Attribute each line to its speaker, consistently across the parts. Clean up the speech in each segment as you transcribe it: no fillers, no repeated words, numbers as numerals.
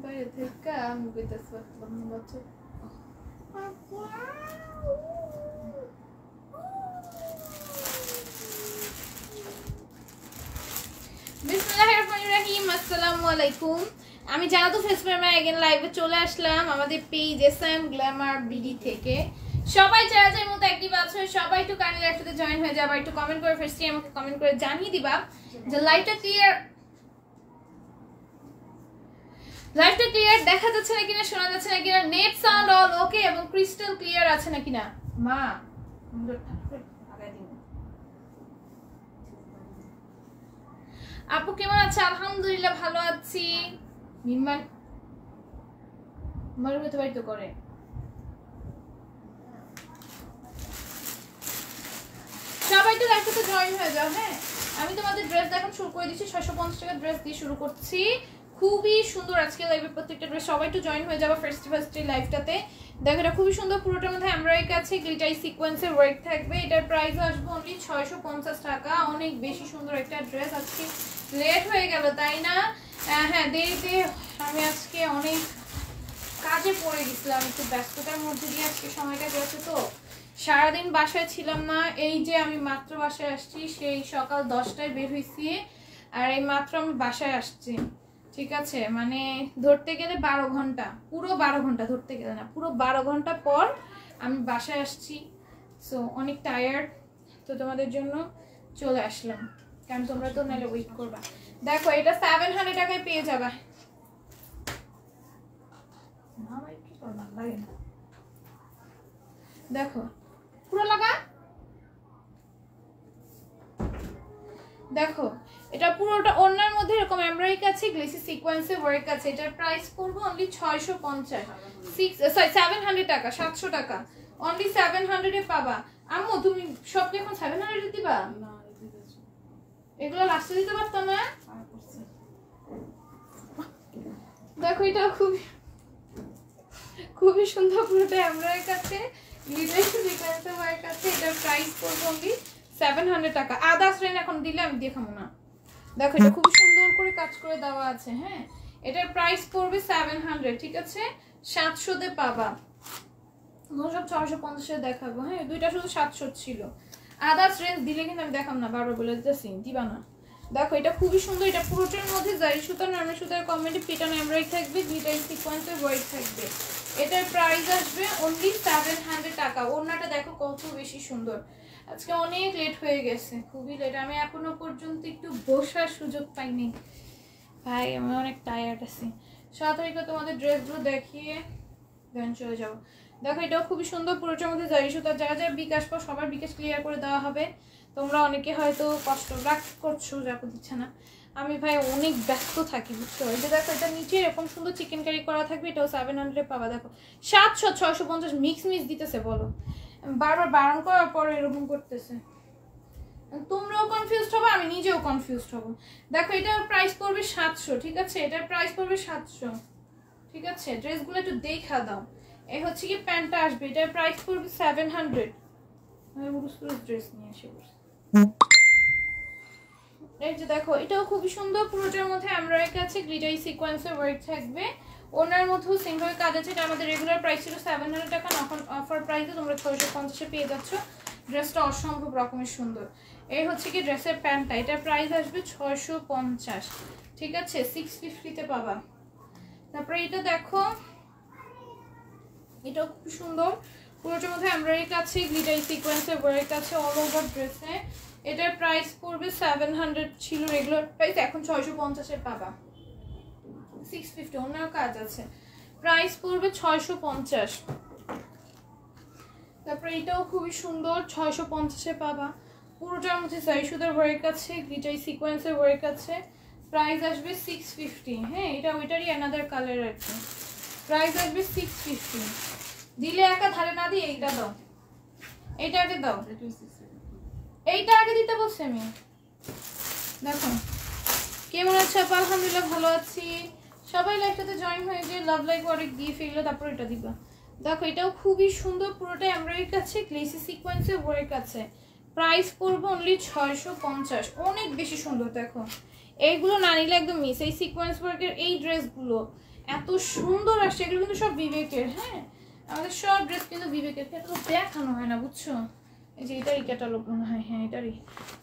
Speaker 1: বাইরে থেকে আমি কইতাছি আসলাম না বাচ্চা বিসমিল্লাহিররহমানিররহিম। আসসালামু আলাইকুম। আমি জানাতু ফেসবুকে এগেন লাইভে চলে আসলাম আমাদের পেজ এসএম গ্ল্যামার বিডি থেকে। সবাই যারা যার মতো অ্যাক্টিভ আছে সবাই একটু কাইন্ডলি একসাথে জয়েন হয়ে যাবা, একটু কমেন্ট করে ফার্স্টে আমাকে কমেন্ট করে জানিয়ে দিবা যে লাইভটা ক্লিয়ার দেখা যাচ্ছে না কিনা, শোনা যাচ্ছে না কিনা, নেট সাউন্ড অল ওকে এবং ক্রিস্টাল ক্লিয়ার আছে না কিনা। মা আপু কেমন আছে? আলহামদুলিল্লাহ ভালো আছি। মিম্মান মরে হতে পারি তো করে সবাই তো একসাথে জয়েন হয়ে যাও। হ্যাঁ, আমি তোমাদের ড্রেস দেখানো শুরু করে দিচ্ছি। 650 টাকা ড্রেস দিয়ে শুরু করছি। খুবই সুন্দর আজকে লাইভের প্রত্যেকটা ড্রেস। সবাই একটু জয়েন হয়ে যাবে ফার্স্ট লাইভটাতে। দেখো এটা খুবই সুন্দর, পুরোটার মধ্যে এমব্রয়ডারি আছে, গ্লিটারি সিকোয়েন্সের ওয়ার্ক থাকবে। এটার প্রাইস আসবে অনলি 650 টাকা। অনেক বেশি সুন্দর একটা ড্রেস। আজকে লেট হয়ে গেল তাই না? হ্যাঁ, দেরিতে আমি আজকে অনেক কাজে পড়ে গেছিলাম, একটু ব্যস্ততার মধ্যে দিয়ে আজকে সময়টা গেছে। তো সারাদিন বাসায় ছিলাম না। এই যে আমি মাত্র বাসায় আসছি, সেই সকাল 10টায় বের হয়েছি আর এই মাত্র আমি বাসায় আসছি। ঠিক আছে, মানে ধরতে গেলে 12 ঘন্টা, পুরো 12 ঘন্টা ধরতে গেলে না, পুরো 12 ঘন্টা পর আমি বাসায় আসছি। সো অনেক টায়ার্ড, তো তোমাদের জন্য চলে আসলাম, কারণ তোমরা তো নাহলে ওয়েট করবা। দেখো এটা 700 টাকায় পেয়ে যাবা। দেখো পুরো লাগা, দেখো এটা পুরোটা ওড়নার মধ্যে এরকম এমব্রয়ডারি আছে, গ্লেসি সিকোয়েন্সের ওয়ার্ক আছে। এটার প্রাইস পড়বে অনলি 700 টাকা, 700 টাকা অনলি 700 এ পাবা। আম্মু তুমি সব কি এখন 700 এ দিবা? না, এগুলো লাস্টে দিতে পারতো না? দেখো এটা খুবই সুন্দর, পুরোটা এমব্রয়ডারি আছে, গ্লিটারি সিকোয়েন্সের ওয়ার্ক আছে। এটার প্রাইস পড়বে অনলি 700 টাকা। আদার্স রেন এখন দিলে আমি দেখাবো না। দেখো এটা খুব সুন্দর করে কাজ করে দেওয়া আছে। হ্যাঁ, এটার প্রাইস পড়বে 700, ঠিক আছে? 700 তে পাবা। সব 650 দেখাবো। হ্যাঁ, দুইটা শুধু 700 ছিল। আদার্স রেঞ্জ দিলে কিন্তু আমি দেখাবো না, বারবার বলে দিতেছি দিবা না। দেখো এটা খুবই সুন্দর। এটা পুরোটার মধ্যে জারি সুতা, নরমাল সুতার কমেন্টে পিটানো এমব্রয়ডারি থাকবে, গ্লিটারি সিকোয়েন্সের ওয়ার্ক থাকবে। এটার প্রাইস আসবে অনলি 700 টাকা। ওড়নাটা দেখো কত বেশি সুন্দর। আজকে অনেক লেট হয়ে গেছে, খুবই লেট। আমি এখনো পর্যন্ত একটু বসার সুযোগ পাইনি ভাই, আমি অনেক টায়ার্ড আছি। 7 তারিখে তোমাদের ড্রেসগুলো দেখিয়ে দেন চলে যাবো। দেখো এটাও খুবই সুন্দর, পুরোটার মধ্যে জারি সুতা। যারা যারা বিকাশ পর সবার বিকাশ ক্লিয়ার করে দেওয়া হবে। তোমরা অনেকে হয়তো কষ্ট রাগ করছো, যাকে দিচ্ছে না। আমি ভাই অনেক ব্যস্ত থাকি, বুঝতে পারি। যে দেখো এটা নিচে এরকম সুন্দর চিকেন কারি করা থাকবে। এটাও 700 পাবা। দেখো 700 650 মিক্স দিতেছে, বলো বারবার বারণ করার পর এরকম করতেছে। তোমরাও কনফিউজড হবে, আমি নিজেও কনফিউজড হব। দেখো এটার প্রাইস পড়বে 700, ঠিক আছে? এটার প্রাইস পড়বে 700, ঠিক আছে? ড্রেসগুলো একটু দেখা দাও। এই হচ্ছে কি প্যান্টটা আসবে, এটার প্রাইস পড়বে 700। আমি উরুস ড্রেস নিয়ে এসে বসে। এই যে দেখো এটাও খুবই সুন্দর, পুরোটার মধ্যে এমব্রয়ডারি আছে, গ্লিটারি সিকোয়েন্সের ওয়ার্ক থাকবে। ওনার মধ্যেও সেম ভাবে কাজ আছে। এটা আমাদের রেগুলার প্রাইস ছিল 700 টাকা, এখন অফার প্রাইসে তোমরা 650 পেয়ে যাচ্ছ। ড্রেসটা অসম্ভব রকমের সুন্দর। এই হচ্ছে কি ড্রেসের প্যান্টটা, এটার প্রাইস আসবে 650, ঠিক আছে? 650 তে পাবা। তারপরে এটা দেখো, এটাও খুব সুন্দর, পুরোটার মধ্যে এমব্রয়ডারি আছে, গ্লিটারি সিকোয়েন্সের ওয়ার্ক আছে অল ওভার ড্রেসে। এটার প্রাইস পড়বে 700, ছিল রেগুলার প্রাইস, এখন 650 পাবা। 650 ওনার কাজ আছে, প্রাইস পড়বে 650। তারপরে এটাও খুবই সুন্দর, 650 পাবা। পুরোটার মধ্যে জারি সুতার ওয়ার্ক আছে, গ্লিটারি সিকোয়েন্সের ওয়ার্ক আছে। প্রাইস আসবে 650। হ্যাঁ, এটা ওইটারই অ্যানাদার কালার আর কি। প্রাইস আসবে 650। দিলে একা ধারে না দিয়ে এইটা দাও, এইটা আগে দাও, এইটা আগে দিতে বলছি আমি। দেখো কেমন আছে? আলহামদুলিল্লাহ ভালো আছি। সবাই লাইভটাতে জয়েন হয়ে যে লাভ লাইক অনেক দিয়ে ফেললো, তারপর এটা দিবা। দেখো এটাও খুবই সুন্দর, পুরোটা এমব্রয়ডারি আছে, গ্লেসি সিকোয়েন্সের ওয়ার্ক আছে। প্রাইস পড়বে অনলি 650, অনেক বেশি সুন্দর। দেখো এইগুলো না নিলে একদম মিস। এই সিকোয়েন্স ওয়ার্কের এই ড্রেসগুলো এত সুন্দর আসছে, এগুলো কিন্তু সব বিবেকের। হ্যাঁ, আমাদের সব ড্রেস কিন্তু বিবেকের, ক্যাটালগ দেখানো হয় না বুঝছো। এই যে এটারই ক্যাটালগ মনে হয়, হ্যাঁ এটারই,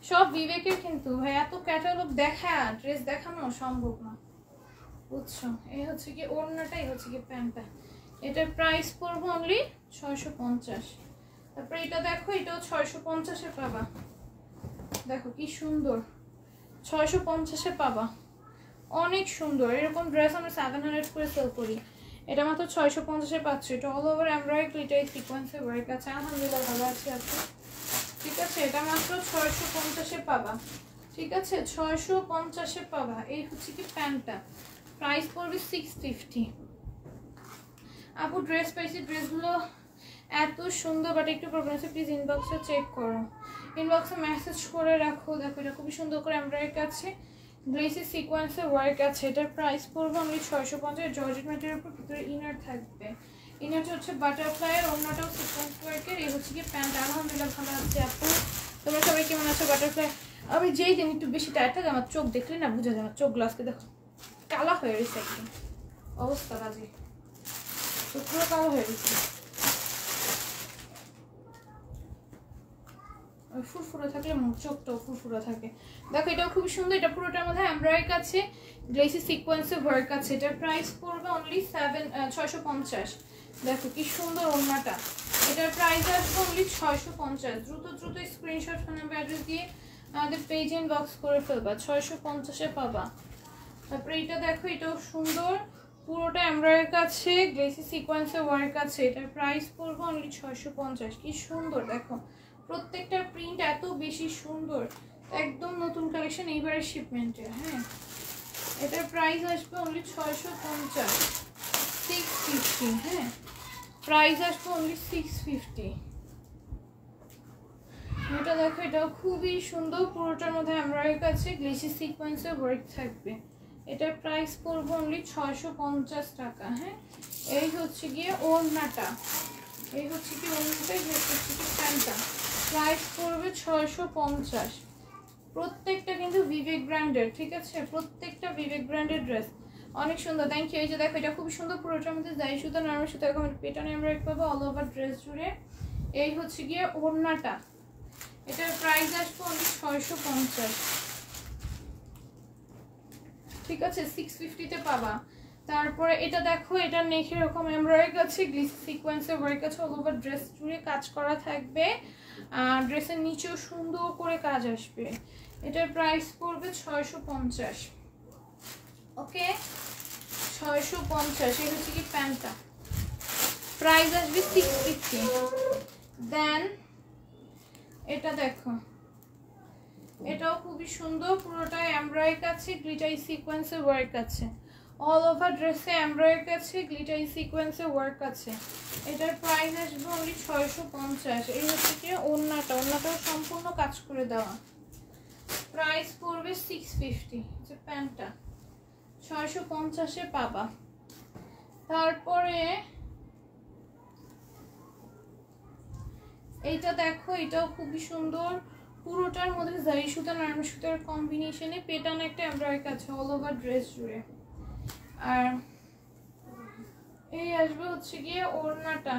Speaker 1: সব বিবেকের কিন্তু ভাই, এত ক্যাটালগ দেখা ড্রেস দেখানো সম্ভব না বুঝছো। এই হচ্ছে কি ওড়নাটা, এই হচ্ছে কি প্যান্টটা। এটার প্রাইস পড়বে অনলি 650। তারপরে এটা দেখো, এটাও 650-এ পাবা। দেখো কি সুন্দর, 650-এ পাবা, অনেক সুন্দর। এরকম ড্রেস আমরা 700 করে সেল করি, এটা মাত্র 650-এ পাচ্ছ। এটা অল ওভার এমব্রয়ডারি, এটাই সিকোয়েন্সের ওয়ার্ক আছে। আলহামদুলিল্লাহ ভালো আছে আপনি, ঠিক আছে। এটা মাত্র 650-এ পাবা, ঠিক আছে, 650-এ পাবা। এই হচ্ছে কি প্যান্টটা, প্রাইস পড়বে 650। আপু ড্রেস পাইছি, ড্রেসগুলো এত সুন্দর, বাট একটু প্রবলেম আছে, প্লিজ ইনবক্সে চেক করো, ইনবক্সে মেসেজ করে রাখো। দেখো এটা খুবই সুন্দর করে এমব্রয়ডারি আছে, গ্লেসি সিকোয়েন্সের ওয়ার্ক আছে। এটার প্রাইস পড়বে অনলি 650। জর্জেট ম্যাটেরিয়ালের উপর ভিতরে ইনার থাকবে, ইনারটা হচ্ছে বাটারফ্লাইয়ের, অন্যটাও সিকোয়েন্স ওয়ার্কের। এই হচ্ছে কি প্যান্ট। আলহামদুলিল্লাহ ভালো আছে আপু, তোমরা সবাই কেমন আছো? বাটারফ্লাই, আমি যেই দিন একটু বেশি টায়ার থাকে আমার চোখ দেখলে না বুঝা যায়, আমার চোখ গ্লাসকে দেখো কালা হয়ে গেছে, একদম অবস্থা বাজে, পুরো কালো হয়ে গেছে, ফুরফুরা থাকলে চোখটাও ফুরফুরা থাকে। দেখো এটাও খুব সুন্দর, এটা পুরোটার মধ্যে এমব্রয়ডারি আছে, গ্লেসি সিকোয়েন্সের ওয়ার্ক আছে। এটার প্রাইস পড়বে অনলি 650। দেখো কি সুন্দর ওড়নাটা, এটার প্রাইস আসবে অনলি 650। দ্রুত দ্রুত স্ক্রিনশট ফোন নাম্বার অ্যাড্রেস দিয়ে আমাদের পেজ ইনবক্স করে ফেলবা, 650-এ পাবা। তারপরে এটা দেখো, এটাও সুন্দর, পুরোটা এমব্রয়ডারি আছে, গ্লেসি সিকোয়েন্সের ওয়ার্ক আছে। এটার প্রাইস পড়বে অনলি 650। কি সুন্দর দেখো, প্রত্যেকটা প্রিন্ট এত বেশি সুন্দর, একদম নতুন কালেকশন, এইবারের শিপমেন্টের। হ্যাঁ, এটার প্রাইস আসবে অনলি 650, 650। হ্যাঁ, প্রাইস আসবে অনলি 650। এটা দেখো, এটাও খুবই সুন্দর, পুরোটার মধ্যে এমব্রয়ডারি আছে, গ্লেসি সিকোয়েন্সের ওয়ার্ক থাকবে। এটার প্রাইস পড়বে অনলি 650 টাকা। হ্যাঁ, এই হচ্ছে গিয়ে ওড়নাটা, এই হচ্ছে কি ওড়নাটা, এই হচ্ছে কি প্যান্টটা, প্রাইস পড়বে 650। প্রত্যেকটা কিন্তু বিবেক ব্র্যান্ডের, ঠিক আছে, প্রত্যেকটা বিবেক ব্র্যান্ডের ড্রেস, অনেক সুন্দর। Thank you. এই যে দেখো, এটা খুব সুন্দর, পুরোটার মধ্যে যাই সুতা নরমাল সুতা এরকম পেটার্ন এমব্রয়ডারি পাবো অল ওভার ড্রেস জুড়ে। এই হচ্ছে গিয়ে ওড়নাটা, এটার প্রাইস আসবে অনলি 650, ঠিক আছে, 650-তে পাবা। তারপরে এটা দেখো, এটা নেকের এরকম এমব্রয়ডারি আছে, গ্লিসি সিকোয়েন্সের ওয়ার্ক আছে, অল ওভার ড্রেস জুড়ে কাজ করা থাকবে, আর ড্রেসের নিচেও সুন্দর করে কাজ আসবে। এটার প্রাইস পড়বে 650। ওকে, 650। এই হচ্ছে কি প্যান্টটা, প্রাইস আসবে 650। দেন এটা দেখো, এটাও খুবই সুন্দর, পুরোটাই এমব্রয়ডারি আছে, গ্লিটারি সিকোয়েন্সের ওয়ার্ক আছে, অল ওভার ড্রেসে এমব্রয়ডারি আছে, গ্লিটারি সিকোয়েন্সের ওয়ার্ক আছে। এটার প্রাইস আসবে অনলি 650। এই হচ্ছে কি ওড়নাটা, ওড়নাটাও সম্পূর্ণ কাজ করে দেওয়া, প্রাইস পড়বে 650। যে প্যান্টটা 650-এ পাবা। তারপরে এইটা দেখো, এটাও খুবই সুন্দর, পুরোটার মধ্যে জারি সুতা নরমাল সুতার কম্বিনেশনে পেটানো একটা এমব্রয়ডারি আছে অল ওভার ড্রেস জুড়ে। আর এই আসবে হচ্ছে গিয়ে ওড়নাটা,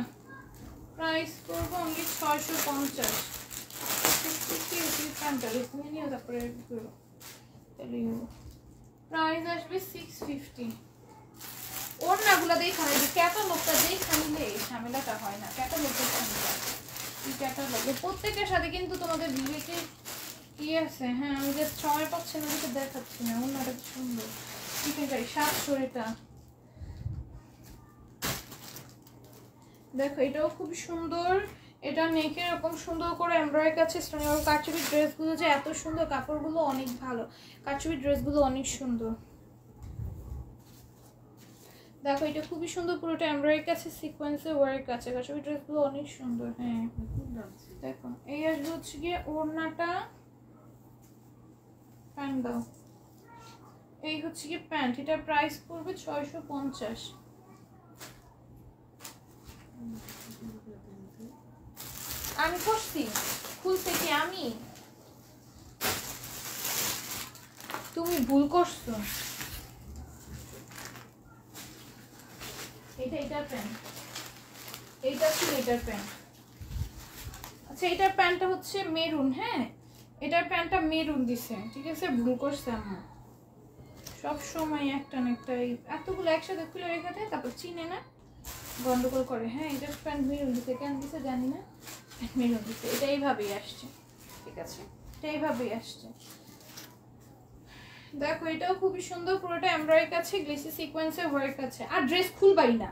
Speaker 1: প্রাইস করবো অনলি 650। তারপরে প্রাইস আসবে 650। ওড়নাগুলো দেখা নেবে, ক্যাটালগটা দেখা নিলে এই ঝামেলাটা হয় না, ক্যাটালগটা ক্যাটালগে প্রত্যেকের সাথে কিন্তু তোমাদের বিবেকে কি আছে। হ্যাঁ, আমি যে সময় পাচ্ছি না দেখে দেখাচ্ছি না। ওড়নাটা কি সুন্দর, চিকেনটাই 700 এটা দেখো, এটাও খুব সুন্দর, এটা নেকে এরকম সুন্দর করে এমব্রয়ডারি আছে। কারচুপি ড্রেসগুলো যে এত সুন্দর, কাপড়গুলো অনেক ভালো, কারচুপি ড্রেসগুলো অনেক সুন্দর। দেখো এটা খুবই সুন্দর, পুরোটা এমব্রয়ডারি আছে, সিকোয়েন্সের ওয়ার্ক আছে, কারচুপি ড্রেসগুলো অনেক সুন্দর। হ্যাঁ দেখো, এই আসবে হচ্ছে গিয়ে ওড়নাটা, প্যান্ট দাও, এই হচ্ছে কি প্যান্ট, এটার প্রাইস পড়বে 650। আমি করছি, খুলতে কি আমি, তুমি ভুল করছো। এটার প্যান্ট, এইটা ছিল এটার প্যান্ট। আচ্ছা এটার প্যান্টটা হচ্ছে মেরুন, হ্যাঁ এটার প্যান্টটা মেরুন দিছে, ঠিক আছে ব্লু করছে আমার। সব সময় একটা না একটা এতগুলো একসাথে খুলে রেখে দেয়, তারপর চিনে না, গন্ডগোল করে। হ্যাঁ এটার প্যান্ট মেরুন দিছে, কেন দিছে জানি না, মেরুন দিছে। এটা এইভাবেই আসছে, ঠিক আছে এটা এইভাবেই আসছে। দেখো এটাও খুবই সুন্দর, পুরোটা এমব্রয়ডারি কাছে, গ্লিসি সিকোয়েন্সের ওয়ার্ক আছে। আর ড্রেস খুলবাই না,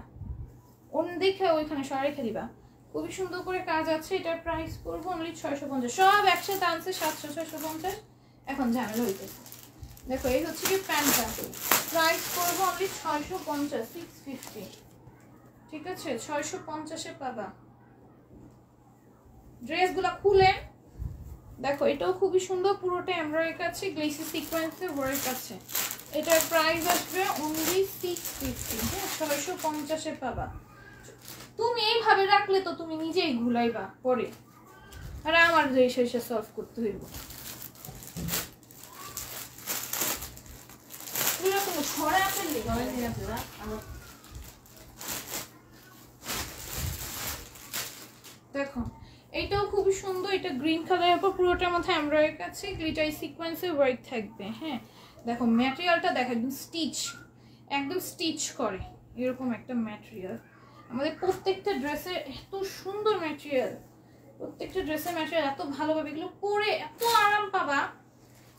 Speaker 1: অন্য দেখে ওইখানে সরা রেখে দিবা। খুবই সুন্দর করে কাজ আছে। এটার প্রাইস পড়বো অনলি 650। সব একসাথে আনছে 700 650, এখন ঝামেলা হইতেছে। দেখো এই হচ্ছে কি প্যান্টটা, প্রাইস পড়বো অনলি 650, 650, ঠিক আছে 650-এ পাবা। ড্রেসগুলো খুলে দেখো, এটাও খুবই সুন্দর, পুরোটা এমব্রয়ডারি কাছে, গ্লেসি সিকোয়েন্সের ওয়ার্ক আছে। এটার প্রাইস আসবে অনলি 650, হ্যাঁ 650-এ পাবা। তুমি এইভাবে রাখলে তো তুমি নিজেই ঘুলাইবা পরে, আর আমার যে শেষে সলভ করতে হইব। এরকম ছড়া আছে দেখো, এইটাও খুবই সুন্দর। এটা গ্রিন কালারের উপর পুরোটার মধ্যে এমব্রয়ডারি আছে, গ্লিটার সিকোয়েন্সের ওয়ার্ক থাকবে। হ্যাঁ দেখো ম্যাটেরিয়ালটা দেখো, একদম স্টিচ করে এরকম একটা ম্যাটেরিয়াল। আমাদের প্রত্যেকটা ড্রেসের এত সুন্দর ম্যাটেরিয়াল, প্রত্যেকটা ড্রেসের ম্যাটেরিয়াল এত ভালোভাবে, এগুলো পরে এত আরাম পাবা।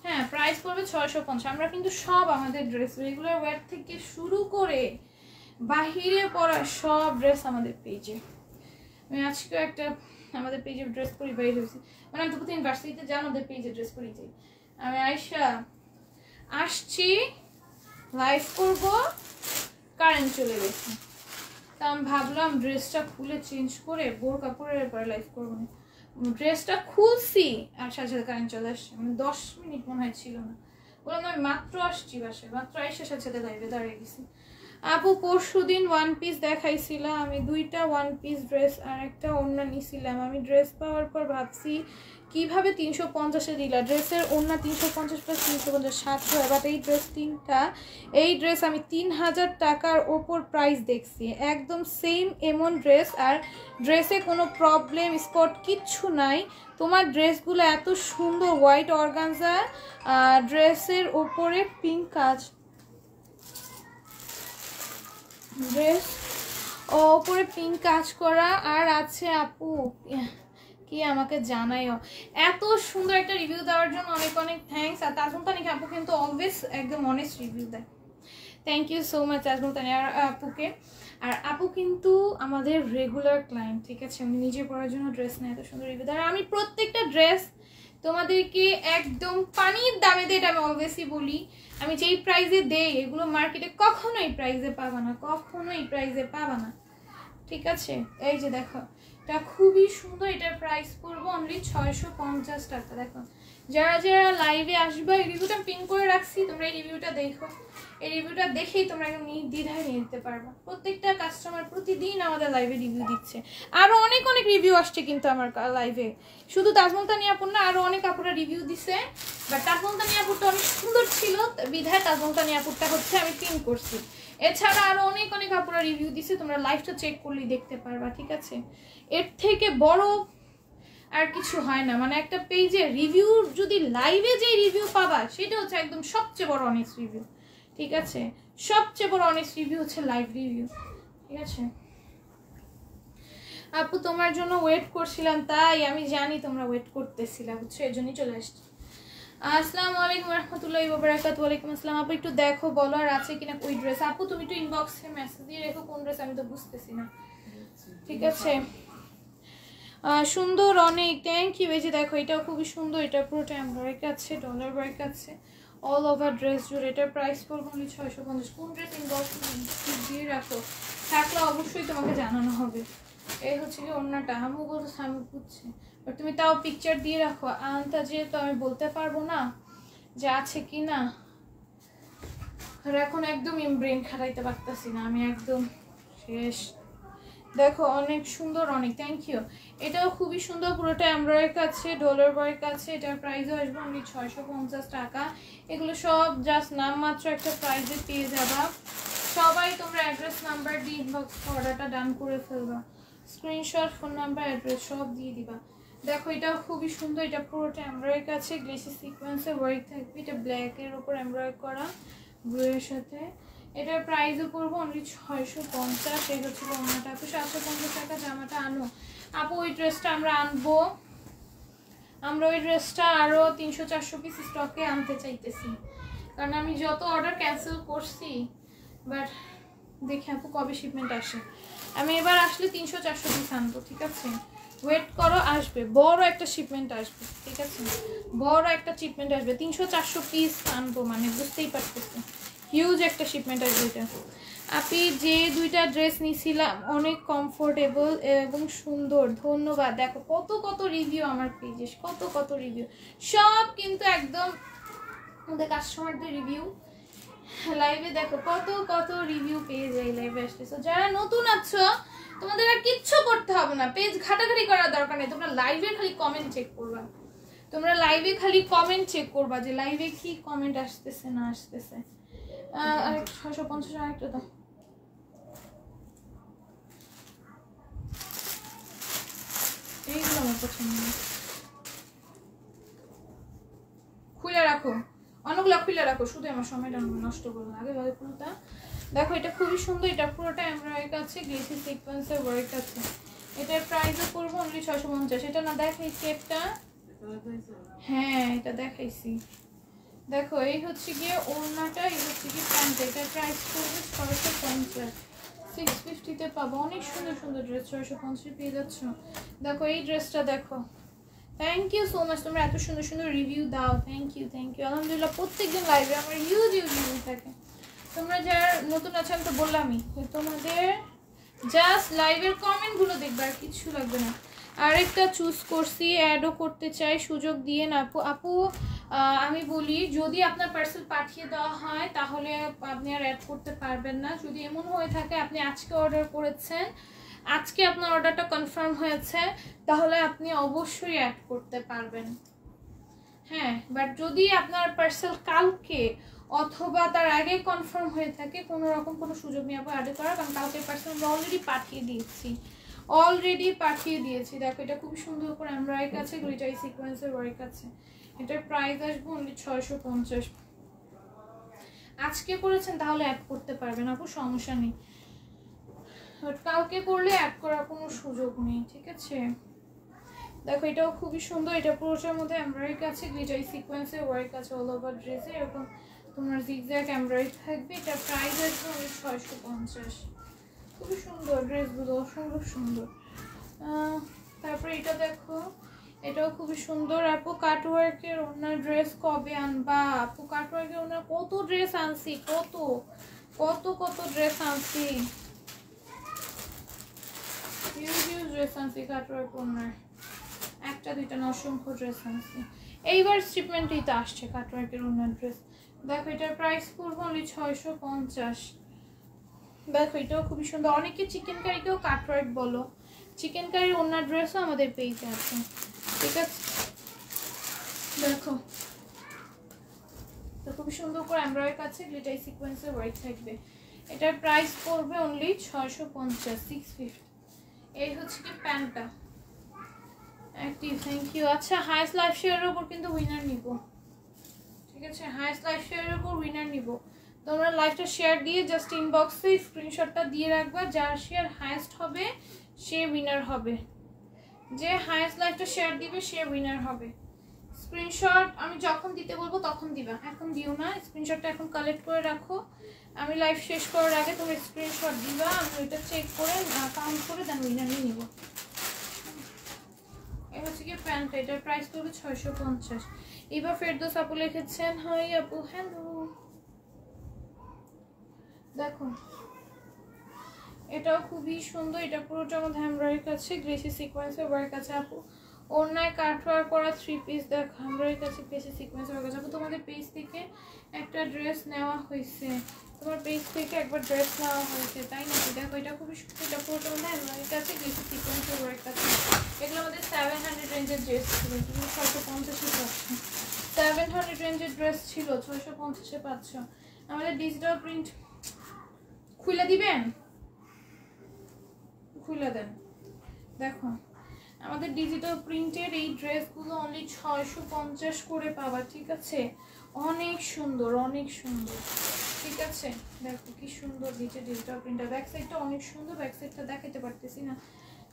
Speaker 1: হ্যাঁ প্রাইস পড়বে 650। আমরা কিন্তু সব আমাদের ড্রেস রেগুলার ওয়্যার থেকে শুরু করে বাহিরে পরা সব ড্রেস আমাদের পেজে। আমি আজকে একটা আমাদের পেজে ড্রেস পরি বাইরে হয়েছি, মানে আমি তো ইউনিভার্সিটিতে যা আমাদের পেজে ড্রেস পরি যাই। আমি আয়শা আসছি, লাইভ করব, কারেন্ট চলে গেছে। তা আমি ভাবলাম ড্রেসটা খুলে চেঞ্জ করে বোরকা পরে পরে লাইভ করবো না। ড্রেসটা খুলছি আর সাথে সাথে কারেন্ট চলে আসছে, মানে 10 মিনিট মনে হয় ছিল না। বললাম আমি মাত্র আসছি বাসায়, মাত্র এসে সাথে সাথে লাইভে দাঁড়িয়ে গেছি। আপু পরশুদিন ওয়ান পিস দেখাইছিলাম, আমি 2টা ওয়ান পিস ড্রেস আর একটা ওড়না নিছিলাম। আমি ড্রেস পাওয়ার পর ভাবছি কিভাবে 350-এ দিলা, ড্রেসের ওড়না 350 + 350 700, বাট এই ড্রেস 3টা, এই ড্রেস আমি 3000 টাকার ওপর প্রাইস দেখছি, একদম সেম এমন ড্রেস, আর ড্রেসে কোনো প্রবলেম স্পট কিচ্ছু নাই। তোমার ড্রেসগুলো এত সুন্দর, হোয়াইট অর্গানজা ড্রেসের ওপরে পিঙ্ক কাজ, ড্রেস ওপরে পিঙ্ক কাজ করা, আর আছে আপু কি আমাকে জানাইও। এত সুন্দর একটা রিভিউ দেওয়ার জন্য অনেক অনেক থ্যাঙ্কস। আর তাজমুলতানিকে আপু কিন্তু অলওয়েজ একদম অনেস্ট রিভিউ দেয়, থ্যাংক ইউ সো মাচ তাজমুলতানি আর আপুকে। আর আপু কিন্তু আমাদের রেগুলার ক্লায়েন্ট, ঠিক আছে, উনি নিজে পড়ার জন্য ড্রেস নেয়, এত সুন্দর রিভিউ দেয়। আর আমি প্রত্যেকটা ড্রেস তোমাদেরকে একদম পানির দামে দিয়ে, এটা আমি অলওয়েজই বলি, আমি যেই প্রাইসে দেই এগুলো মার্কেটে কখনোই প্রাইসে পাবা না, কখনোই প্রাইসে পাবা না, ঠিক আছে। এই যে দেখো এটা খুবই সুন্দর, এটার প্রাইস পড়বো অনলি 650 টাকা। দেখো যারা যারা লাইভে আসবে, এই রিভিউটা পিন করে রাখছি, তোমরা এই রিভিউটা দেখো, এই রিভিউটা দেখেই তোমরা একদম নির্দ্বিধায় নিয়ে নিতে পারবা। প্রত্যেকটা কাস্টমার প্রতিদিন আমাদের লাইভে রিভিউ দিচ্ছে, আরো অনেক অনেক রিভিউ আসছে কিন্তু আমার লাইভে, শুধু তাজমুলতানি আপুর না, আরো অনেক আপুরা রিভিউ দিছে, বাট তাজমুলতানি আপুরটা অনেক সুন্দর ছিল বিধায় তাজমুলতানি আপুরটা হচ্ছে আমি পিন করছি। এছাড়া আরো অনেক অনেক আপুরা রিভিউ দিছে, তোমরা লাইভটা চেক করলেই দেখতে পারবা, ঠিক আছে। এর থেকে বড় আর কিছু হয় না, মানে একটা পেজে রিভিউ যদি লাইভে যে রিভিউ পাবা সেটা হচ্ছে একদম সবচেয়ে বড় অনেস্ট রিভিউ, ঠিক আছে। সবচেয়ে বড় অনেস্ট রিভিউ হচ্ছে লাইভ রিভিউ, ঠিক আছে। আপু তোমার জন্য ওয়েট করছিলাম, তাই আমি জানি তোমরা ওয়েট করতেছিলা, বুঝছো, এর জন্যই চলে আসছি। আসসালামু আলাইকুম রাহমাতুল্লাহি ওয়া বারাকাতুহু। ওয়ালাইকুম আসসালাম। আপু একটু দেখো, বলো আর আছে কিনা ওই ড্রেস। আপু তুমি একটু ইনবক্সে মেসেজ দিয়ে রেখো কোন ড্রেস, আমি তো বুঝতেছি না, ঠিক আছে। সুন্দর অনেক, থ্যাংক ইউ। এই যে দেখো এটাও খুবই সুন্দর, এটা পুরোটা এমব্রয়ডারি আছে, ডলার ওয়ার্ক আছে অল ওভার ড্রেস জুড়ে। এটার প্রাইস পড়বে অনলি 650। কোন ড্রেস ইনবক্স দিয়ে রাখো, থাকলে অবশ্যই তোমাকে জানানো হবে। এই হচ্ছে কি ওড়নাটা, আমি বলতে আমি বুঝছি, বাট তুমি তাও পিকচার দিয়ে রাখো। আনতা যেহেতু আমি বলতে পারবো না যে আছে কি না, আর এখন একদম ব্রেন খাটাইতে পারতেছি না, আমি একদম শেষ। দেখো অনেক সুন্দর অনেক, থ্যাংক ইউ। এটাও খুবই সুন্দর, পুরোটা এমব্রয়ডারি আছে, ডলার ওয়ার্ক আছে। এটার প্রাইসও আসবে অনলি 650 টাকা। এগুলো সব জাস্ট নামমাত্র একটা প্রাইসে পেয়ে যাবা, সবাই তোমরা অ্যাড্রেস নাম্বার দিয়ে ইনবক্স অর্ডারটা ডান করে ফেলবা, স্ক্রিনশট ফোন নাম্বার অ্যাড্রেস সব দিয়ে দিবা। দেখো এটা খুবই সুন্দর, এটা পুরোটা এমব্রয়ডারি কাছে গ্লেসি সিকোয়েন্সের ওয়ার্ক থাকবে, এটা ব্ল্যাকের উপর এমব্রয়ডারি করা ব্লু এর সাথে। এটার প্রাইসও পড়বো অনলি 650। এই হচ্ছে ওড়নাটা। আপু 750 টাকা জামাটা আনো। আপু ওই ড্রেসটা আমরা আনবো, আমরা ওই ড্রেসটা আরও 300-400 পিস স্টকে আনতে চাইতেছি, কারণ আমি যত অর্ডার ক্যান্সেল করছি, বাট দেখি আপু কবে শিপমেন্ট আসে। আমি এবার আসলে 300-400 পিস আনবো, ঠিক আছে? ওয়েট করো, আসবে বড় একটা শিপমেন্ট আসবে, ঠিক আছে? বড় একটা শিপমেন্ট আসবে, 300-400 পিস আনবো, মানে বুঝতেই পারতেছি হিউজ একটা শিপমেন্ট আসবে এটা। আপনি যে দুইটা ড্রেস নিয়েছিলাম অনেক কমফোর্টেবল এবং সুন্দর, ধন্যবাদ। দেখো কত কত রিভিউ আমার পেজে, কত কত রিভিউ, সব কিন্তু একদম আমাদের কাস্টমারদের রিভিউ। লাইভে দেখো কত কত রিভিউ পেয়ে যাই লাইভে আসতেছো। যারা নতুন আছো তোমাদের আর কিচ্ছু করতে হবে না, পেজ ঘাটাঘাটি করার দরকার নেই, তোমরা লাইভে খালি কমেন্ট চেক করবা। তোমরা লাইভে খালি কমেন্ট চেক করবা যে লাইভে কি কমেন্ট আসতেছে না আসতেছে। আর 650 আরেকটা দাও। এইগুলো আমার পছন্দ, খুলে রাখো, অনেকগুলো খুলে রাখো, শুধু আমার সময়টা নষ্ট করবো না, আগে ভাবে পুরোটা দেখো। এটা খুবই সুন্দর, এটা পুরোটা এমব্রয়ডারি আছে, গ্লেসি সিকোয়েন্সের ওয়ার্ক আছে। এটার প্রাইসও পড়বো অনলি 650। এটা না দেখাইছি একটা, হ্যাঁ এটা দেখাইছি। দেখো এই হচ্ছে গিয়ে ওড়নাটা, এই হচ্ছে গিয়ে প্যান্ট। এটার প্রাইস পড়বে 650, 650-তে পাবো। অনেক সুন্দর সুন্দর ড্রেস 650 পেয়ে যাচ্ছ। দেখো এই ড্রেসটা দেখো, থ্যাংক ইউ সো মাচ, তোমরা এত সুন্দর সুন্দর রিভিউ দাও, থ্যাংক ইউ থ্যাংক ইউ। আলহামদুলিল্লাহ প্রত্যেকদিন লাইভে আমার হিউজ হিউজ রিভিউ থাকে। তোমরা যারা নতুন আছো আমি তো বললামই, তোমাদের জাস্ট লাইভের কমেন্টগুলো দেখবে, আর কিছু লাগবে না। আরেকটা চুজ করছি, অ্যাডও করতে চাই, সুযোগ দিয়ে না আপু। আপু আমি বলি, যদি আপনার পার্সেল পাঠিয়ে দেওয়া হয় তাহলে আপনি আর অ্যাড করতে পারবেন না। যদি এমন হয়ে থাকে আপনি আজকে অর্ডার করেছেন, আজকে আপনার অর্ডারটা কনফার্ম হয়েছে, তাহলে আপনি অবশ্যই অ্যাড করতে পারবেন, হ্যাঁ। বাট যদি আপনার পার্সেল কালকে অথবা তার আগে কনফার্ম হয়ে থাকে, কোনো রকম কোনো সুযোগ নেই আপু অ্যাড করার, কারণ কালকে পার্সেল আমরা অলরেডি পাঠিয়ে দিয়েছি। দেখো এটা খুব সুন্দর করে এমব্রয়ডারি আছে, গ্লিটারি সিকোয়েন্সের ওয়ার্ক আছে। এটার প্রাইস আসবে অনলি 650। আজকে করেছেন তাহলে অ্যাড করতে পারবেন আপু, সমস্যা নেই। কালকে করলে অ্যাড করার কোনো সুযোগ নেই, ঠিক আছে? দেখো এটাও খুবই সুন্দর, এটা পুরোটার মধ্যে এমব্রয়ডারি আছে, গ্লিটারি সিকোয়েন্সের ওয়ার্ক আছে অল ওভার ড্রেসে, এরকম তোমার জিগজ্যাগ এমব্রয়ডারি থাকবে। এটা প্রাইস আসবে অনলি 650। খুবই সুন্দর ড্রেসগুলো, অসম্ভব সুন্দর। তারপরে এটা দেখো, এটাও খুবই সুন্দর। আপু কাটওয়ার্কের ওনার ড্রেস কবে আনবা? আপু কাটওয়ার্কের ওনার কত ড্রেস আনছি, কত কত কত ড্রেস আনছি, হিউজ ড্রেস আনছি কাটওয়ার্ক ওনার, একটা দুইটা না অসংখ্য ড্রেস আনছি। এইবার শিপমেন্টেই তো আসছে কাটওয়ার্কের ওনার ড্রেস। দেখো এটার প্রাইস পড়বো অনলি 650। দেখো এটাও খুবই সুন্দর। অনেকে চিকেন কারিকেও কাটওয়ার্ক বলো, চিকেন কারির ওনার ড্রেসও আমাদের পেজে আছে, ঠিক আছে? দেখো তো খুব সুন্দর করে এমব্রয়ডারি আছে, গ্লিটারি সিকোয়েন্সের ওয়ার্ক থাকবে। এটার প্রাইস পড়বে অনলি 650, 650। এই হচ্ছে কি প্যান্টটা অ্যাক্টিভ, থ্যাংক ইউ। আচ্ছা হাইস্ট লাইভ শেয়ারের উপর কিন্তু উইনার নিব, ঠিক আছে? হাইস্ট লাইভ শেয়ারের উপর উইনার নিব। তোমরা লাইভটা শেয়ার দিয়ে জাস্ট ইনবক্সে স্ক্রিনশটটা দিয়ে রাখবা, যার শেয়ার হাইস্ট হবে সে উইনার হবে, যে হাইস্ট লাইভটা শেয়ার দিবে সে উইনার হবে। স্ক্রিনশট আমি যখন দিতে বলবো তখন দিবা, এখন দিও না। স্ক্রিনশটটা এখন কালেক্ট করে রাখো, আমি লাইভ শেষ করার আগে তোমরা স্ক্রিনশট দিবা, আমি ওইটা চেক করে কাউন্ট করে দেন উইনার নিয়ে নিব। এই হচ্ছে কি প্যান্ট, এটার প্রাইস পড়বে 650। এবার ফেরদৌস আপু লিখেছেন, হাই আপু হ্যালো। দেখো এটাও খুবই সুন্দর, এটা পুরোটার মধ্যে এমব্রয়ডারি আছে, গ্লেসি সিকোয়েন্সের ওয়ার্ক আছে। আপু ওড়নায় কাটওয়ার্ক করা 3 পিস, দেখো এমব্রয়ডারি আছে, গ্লেসি সিকোয়েন্সের ওয়ার্ক আছে। আপু তোমাদের পেজ থেকে একটা ড্রেস নেওয়া হয়েছে, তোমার পেজ থেকে একবার ড্রেস নেওয়া হয়েছে তাই নাকি? দেখো এটা খুবই সুন্দর, এটা পুরোটার মধ্যে এমব্রয়ডারি আছে, গ্লেসি সিকোয়েন্সের ওয়ার্ক আছে। এগুলো আমাদের 700 রেঞ্জের ড্রেস ছিল, তুমি 650-এ পাচ্ছ। 700 রেঞ্জের ড্রেস ছিল, 650-এ পাচ্ছ। আমাদের ডিজিটাল প্রিন্ট খুলে দিবেন, খুলে দেন। দেখো আমাদের ডিজিটাল প্রিন্টের এই ড্রেসগুলো অনলি 650 করে পাবা, ঠিক আছে? অনেক সুন্দর, অনেক সুন্দর, ঠিক আছে? দেখো কি সুন্দর নিচে ডিজিটাল প্রিন্টার। ব্যাক সাইডটা অনেক সুন্দর, ব্যাক সাইডটা দেখাতে পারতেছি না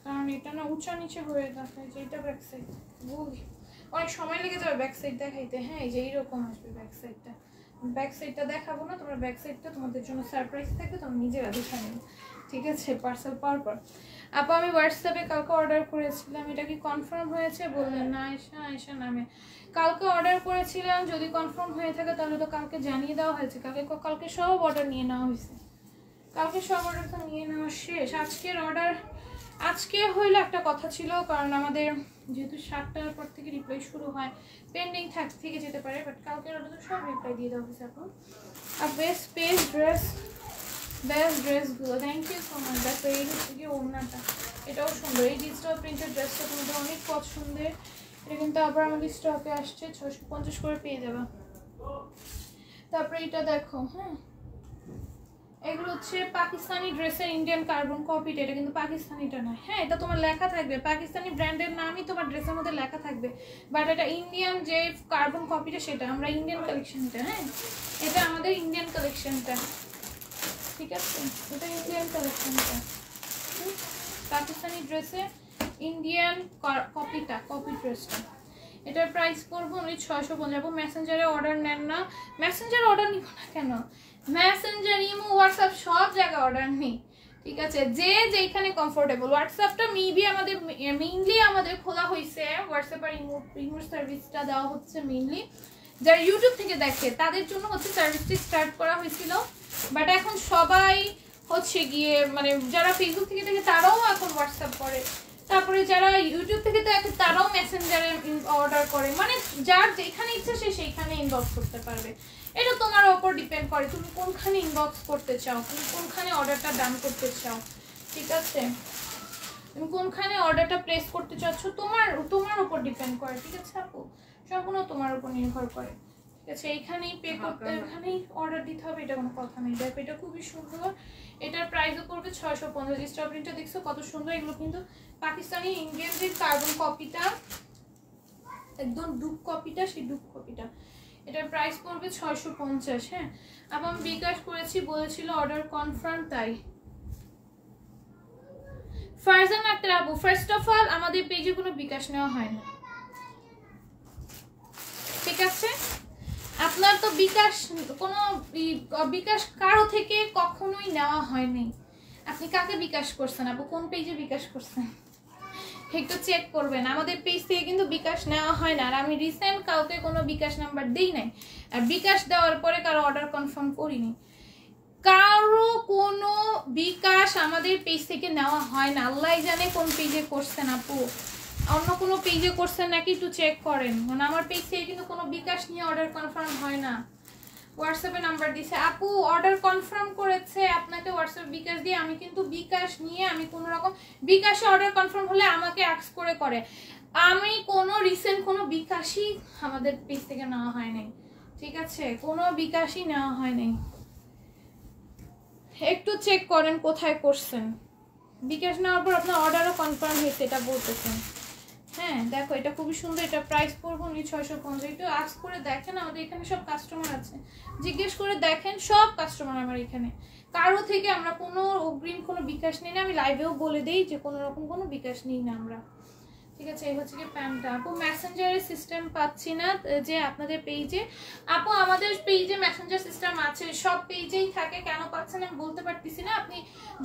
Speaker 1: কারণ এটা না উঁচা নিচে হয়ে দেখায়, যে এটা ব্যাক সাইড বলি অনেক সময় লেগে যাবে ব্যাক সাইড দেখাইতে। হ্যাঁ এই যে এইরকম আসবে ব্যাক সাইডটা। ব্যাক সাইডটা দেখাবো না, তোমরা ব্যাক সাইডটা তোমাদের জন্য সারপ্রাইজ থাকবে, তোমরা নিজেরা দেখে নেবে, ঠিক আছে? পার্সেল পাওয়ার পর আপু আমি হোয়াটসঅ্যাপে কালকে অর্ডার করেছিলাম, এটা কি কনফার্ম হয়েছে? বললেন না আয়েশা নামে। কালকে অর্ডার করেছিলাম, যদি কনফার্ম হয়ে থাকে তাহলে তো কালকে জানিয়ে দেওয়া হয়েছে। কালকে সব অর্ডার নিয়ে নেওয়া হয়েছে, কালকে সব অর্ডার তো নিয়ে নেওয়া শেষ। আজকের অর্ডার আজকে হইলে একটা কথা ছিল, কারণ আমাদের যেহেতু 7টার পর থেকে রিপ্লাই শুরু হয়, পেন্ডিং থেকে যেতে পারে, বাট কালকের অর্ডার তো সব রিপ্লাই দিয়ে দেওয়া হয়েছে। এখন আর বেস্ট ড্রেসগুলো, থ্যাংক ইউ সো মাচ। দেখো এই হচ্ছে কি ওড়নাটা, এটাও সুন্দর। এই ডিজিটাল প্রিন্টের ড্রেসটা তোমাদের অনেক পছন্দের, এটা কিন্তু আবার আমাদের স্টকে আসছে, 650 করে পেয়ে যাবে। তারপরে এটা দেখো, হ্যাঁ এগুলো হচ্ছে পাকিস্তানি ড্রেসের ইন্ডিয়ান কার্বন কপিটা, এটা কিন্তু পাকিস্তানিটা না। হ্যাঁ এটা তোমার লেখা থাকবে, পাকিস্তানি ব্র্যান্ডের নামই তোমার ড্রেসের মধ্যে লেখা থাকবে, বাট এটা ইন্ডিয়ান যে কার্বন কপিটা সেটা আমরা ইন্ডিয়ান কালেকশনটা। হ্যাঁ এটা আমাদের ইন্ডিয়ান কালেকশনটা, ঠিক আছে? এটা ইন্ডিয়ান কালেকশনটা, পাকিস্তানি ড্রেসে ইন্ডিয়ান কপিটা, কপি ড্রেসটা। এটার প্রাইস করবো উনি 650। মেসেঞ্জারে অর্ডার নেন না? মেসেঞ্জারে অর্ডার নিব না কেন? মেসেঞ্জার, ইমো, হোয়াটসঅ্যাপ সব জায়গায় অর্ডার নেই, ঠিক আছে? যে যেখানে কমফোর্টেবল। হোয়াটসঅ্যাপটা মেইনলি আমাদের খোলা হয়েছে, হোয়াটসঅ্যাপ আর ইমোর সার্ভিসটা দেওয়া হচ্ছে মেইনলি যারা ইউটিউব থেকে দেখে তাদের জন্য হচ্ছে সার্ভিসটি স্টার্ট করা হয়েছিল, বাট এখন সবাই হচ্ছে গিয়ে মানে যারা ফেসবুক থেকে দেখে তারাও এখন হোয়াটসঅ্যাপ করে, তারপরে যারা ইউটিউব থেকে দেখে তারাও মেসেঞ্জারে অর্ডার করে, মানে যার যেখানে ইচ্ছা সে সেইখানে ইনবক্স করতে পারবে। এটা তোমার উপর ডিপেন্ড করে তুমি কোনখানে ইনবক্স করতে চাও, তুমি কোনখানে অর্ডারটা ডান করতে চাও, ঠিক আছে? তুমি কোনখানে অর্ডারটা প্লেস করতে চাচ্ছ তোমার উপর ডিপেন্ড করে, ঠিক আছে আপু? সম্পূর্ণ তোমার উপর নির্ভর করে, ঠিক আছে? এইখানেই পে করতে, এখানেই অর্ডার দিতে হবে, এটা কোনো কথা নেই। দেখো এটা খুবই সুন্দর, এটার প্রাইসও পড়বে 650। স্ট্রবেরিটা দেখছো কত সুন্দর, এগুলো কিন্তু পাকিস্তানি ইন্ডিয়ান যে কার্বন কপিটা, একদম ডুব কপিটা, সেই ডুব কপিটা, এটার প্রাইস পড়বে 650। হ্যাঁ আবার আমি বিকাশ করেছি, বলেছিল অর্ডার কনফার্ম, তাই ফারজান আক্তার আপু, ফার্স্ট অফ অল আমাদের পেজে কোনো বিকাশ নেওয়া হয় না, ঠিক আছে? আপনার তো বিকাশ কোনো বিকাশ কারো থেকে কখনোই নেওয়া হয়নি। আপনি কাকে বিকাশ করছেন আপু, কোন পেজে বিকাশ করছেন একটু চেক করবেন। আমাদের পেজ থেকে কিন্তু বিকাশ নেওয়া হয় না, আর আমি রিসেন্ট কাউকে কোনো বিকাশ নাম্বার দিই নাই, আর বিকাশ দেওয়ার পরে কারো অর্ডার কনফার্ম করিনি। কারো কোনো বিকাশ আমাদের পেজ থেকে নেওয়া হয় না, আল্লাহ জানে কোন পেজে করছেন আপু, অন্য কোনো পেজে করছেন নাকি একটু চেক করেন, মানে আমার পেজ থেকে কিন্তু কোনো বিকাশ নিয়ে অর্ডার কনফার্ম হয় না। হোয়াটসঅ্যাপে নাম্বার দিছে আপু, অর্ডার কনফার্ম করেছে আপনাকে হোয়াটসঅ্যাপ বিকাশ দিয়ে, আমি কিন্তু বিকাশ নিয়ে আমি কোনো রকম বিকাশে অর্ডার কনফার্ম হলে আমাকে অ্যাক্স করে আমি কোনো রিসেন্ট কোনো বিকাশই আমাদের পেজ থেকে নেওয়া হয় নাই, ঠিক আছে? কোনো বিকাশই নেওয়া হয় নাই, একটু চেক করেন কোথায় করছেন। বিকাশ নেওয়ার পর আপনার অর্ডারও কনফার্ম হয়েছে এটা বলতেছেন। হ্যাঁ দেখো এটা খুবই সুন্দর, এটা প্রাইস পড়বো 650। একটু আস্ক করে দেখেন, আমাদের এখানে সব কাস্টমার আছে, জিজ্ঞেস করে দেখেন, সব কাস্টমার আমার এখানে, কারো থেকে আমরা কোনো অগ্রিম কোনো বিকাশ নিই না। আমি লাইভেও বলে দিই যে কোনো রকম কোনো বিকাশ নিই না আমরা, ঠিক আছে? এই হচ্ছে কি প্যান্টটা। আপু মেসেঞ্জারের সিস্টেম পাচ্ছি না যে আপনাদের পেজে, আপু আমাদের পেজে মেসেঞ্জার সিস্টেম আছে, সব পেজেই থাকে, কেন পাচ্ছেন আমি বলতে পারতেছি না। আপনি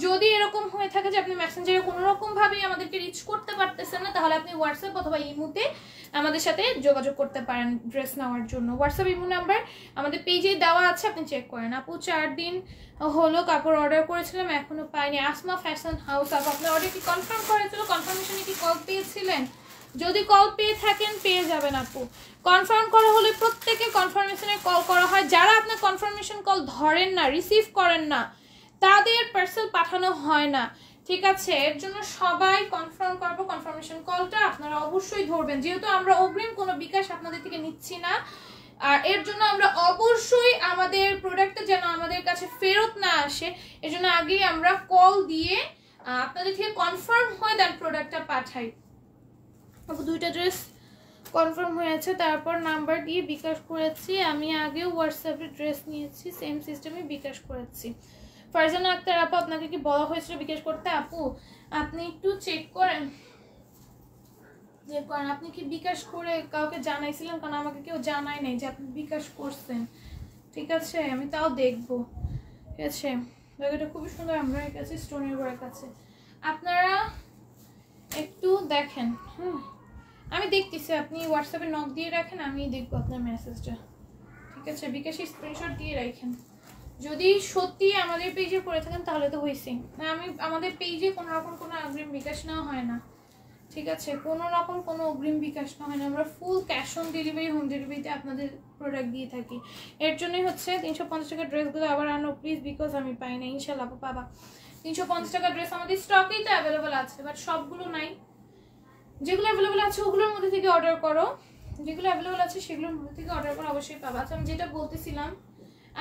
Speaker 1: যদি এরকম হয়ে থাকে যে আপনি মেসেঞ্জারে কোনো রকম ভাবেই আমাদেরকে রিচ করতে পারতেছেন না, তাহলে আপনি হোয়াটসঅ্যাপ অথবা ইমোতে আমাদের সাথে যোগাযোগ করতে পারেন ড্রেস নেওয়ার জন্য। হোয়াটসঅ্যাপ ইমো নাম্বার আমাদের পেজেই দেওয়া আছে, আপনি চেক করেন। আপু 4 দিন হলো কাপড় অর্ডার করেছিলাম, এখনো পাইনি। আসমা ফ্যাশন হাউস, আপু আপনার অর্ডার কি কনফার্ম করেছিল? কনফার্মেশনে কি কল পেয়েছিলেন? যদি কল পেয়ে থাকেন পেয়ে যাবেন আপু। কনফার্ম করা হলে প্রত্যেকে কনফার্মেশনে কল করা হয়, যারা আপনার কনফার্মেশন কল ধরেন না, রিসিভ করেন না, তাদের পার্সেল পাঠানো হয় না, ঠিক আছে? এর জন্য সবাই কনফার্ম করবো, কনফার্মেশন কলটা আপনারা অবশ্যই ধরবেন, যেহেতু আমরা অগ্রিম কোনো বিকাশ আপনাদের থেকে নিচ্ছি না, আর এর জন্য আমরা অবশ্যই আমাদের প্রোডাক্টটা যেন আমাদের কাছে ফেরত না আসে, এর জন্য আগেই আমরা কল দিয়ে আপনাদের থেকে কনফার্ম হয়ে দেন প্রোডাক্টটা পাঠাই। আপু দুইটা ড্রেস কনফার্ম হয়েছে, তারপর নাম্বার দিয়ে বিকাশ করেছি। আমি আগেও হোয়াটসঅ্যাপে ড্রেস নিয়েছি, সেম সিস্টেমে বিকাশ করেছি। ফারজানা আক্তার আপু, আপনাকে কি বলা হয়েছিল বিকাশ করতে? আপু আপনি একটু চেক করেন, আপনি কি বিকাশ করে কাউকে জানাইছিলেন? কারণ আমাকে কেউ জানাই নাই যে আপনি বিকাশ করছেন। ঠিক আছে, আমি তাও দেখবো। ঠিক আছে, এটা খুবই সুন্দর এমব্রয়ডারি কাছে, স্টোনের ওয়ার্ক আছে, আপনারা একটু দেখেন। আমি দেখতেছি, আপনি হোয়াটসঅ্যাপে নক দিয়ে রাখেন, আমি দেখবো আপনার মেসেজটা। ঠিক আছে, বিকাশে স্ক্রিনশট দিয়ে রাখেন। যদি সত্যি আমাদের পেজে পড়ে থাকেন তাহলে তো হয়েছে। আমি আমাদের পেজে কোনো রকম কোনো অগ্রিম বিকাশ নেওয়া হয় না। ঠিক আছে, কোনো রকম কোনো অগ্রিম বিকাশ নেওয়া হয় না, আমরা full cash on delivery, home ডেলিভারিতে আপনাদের প্রোডাক্ট দিয়ে থাকি। এর জন্যই হচ্ছে 350 টাকার ড্রেসগুলো আবার আনো প্লিজ, বিকজ আমি পাই না। ইনশাল্লাহ পাবা। 350 টাকার ড্রেস আমাদের স্টকেই তো অ্যাভেলেবল আছে, বাট সবগুলো নাই। যেগুলো অ্যাভেলেবল আছে ওগুলোর মধ্যে থেকে অর্ডার করো, যেগুলো অ্যাভেলেবল আছে সেগুলোর মধ্যে থেকে অর্ডার করো, অবশ্যই পাবা। আচ্ছা, আমি যেটা বলতেছিলাম,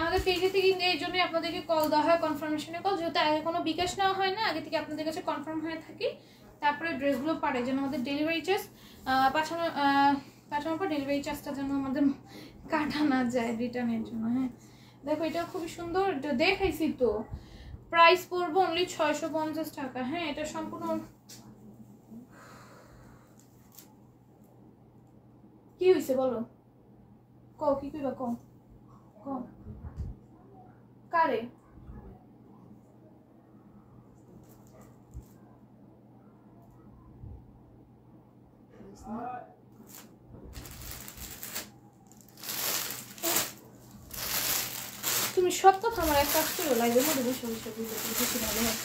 Speaker 1: আমাদের পেজে থেকে এই জন্যই আপনাদেরকে কল দেওয়া হয়, কনফার্মেশনের কল, যেহেতু আগে কোনো বিকাশ নেওয়া হয় না, আগে থেকে আপনাদের কাছে কনফার্ম হয়ে থাকি, তারপরে ড্রেসগুলো পারে যেন আমাদের ডেলিভারি চার্জ পাঠানোর পর ডেলিভারি চার্জটা যেন আমাদের কাটা না যায় রিটার্নের জন্য। হ্যাঁ দেখো, এটা খুবই সুন্দর, এটা দেখাইছি তো। প্রাইস পড়বো অনলি 650 টাকা। হ্যাঁ, এটা সম্পূর্ণ কি হয়েছে বলো, কও কি কইবা, কও কও কারে? তুমি সব কথা আমার এক কাজ করো, লাইভের মধ্যে বসে বসে বুঝতে ভালো হয়।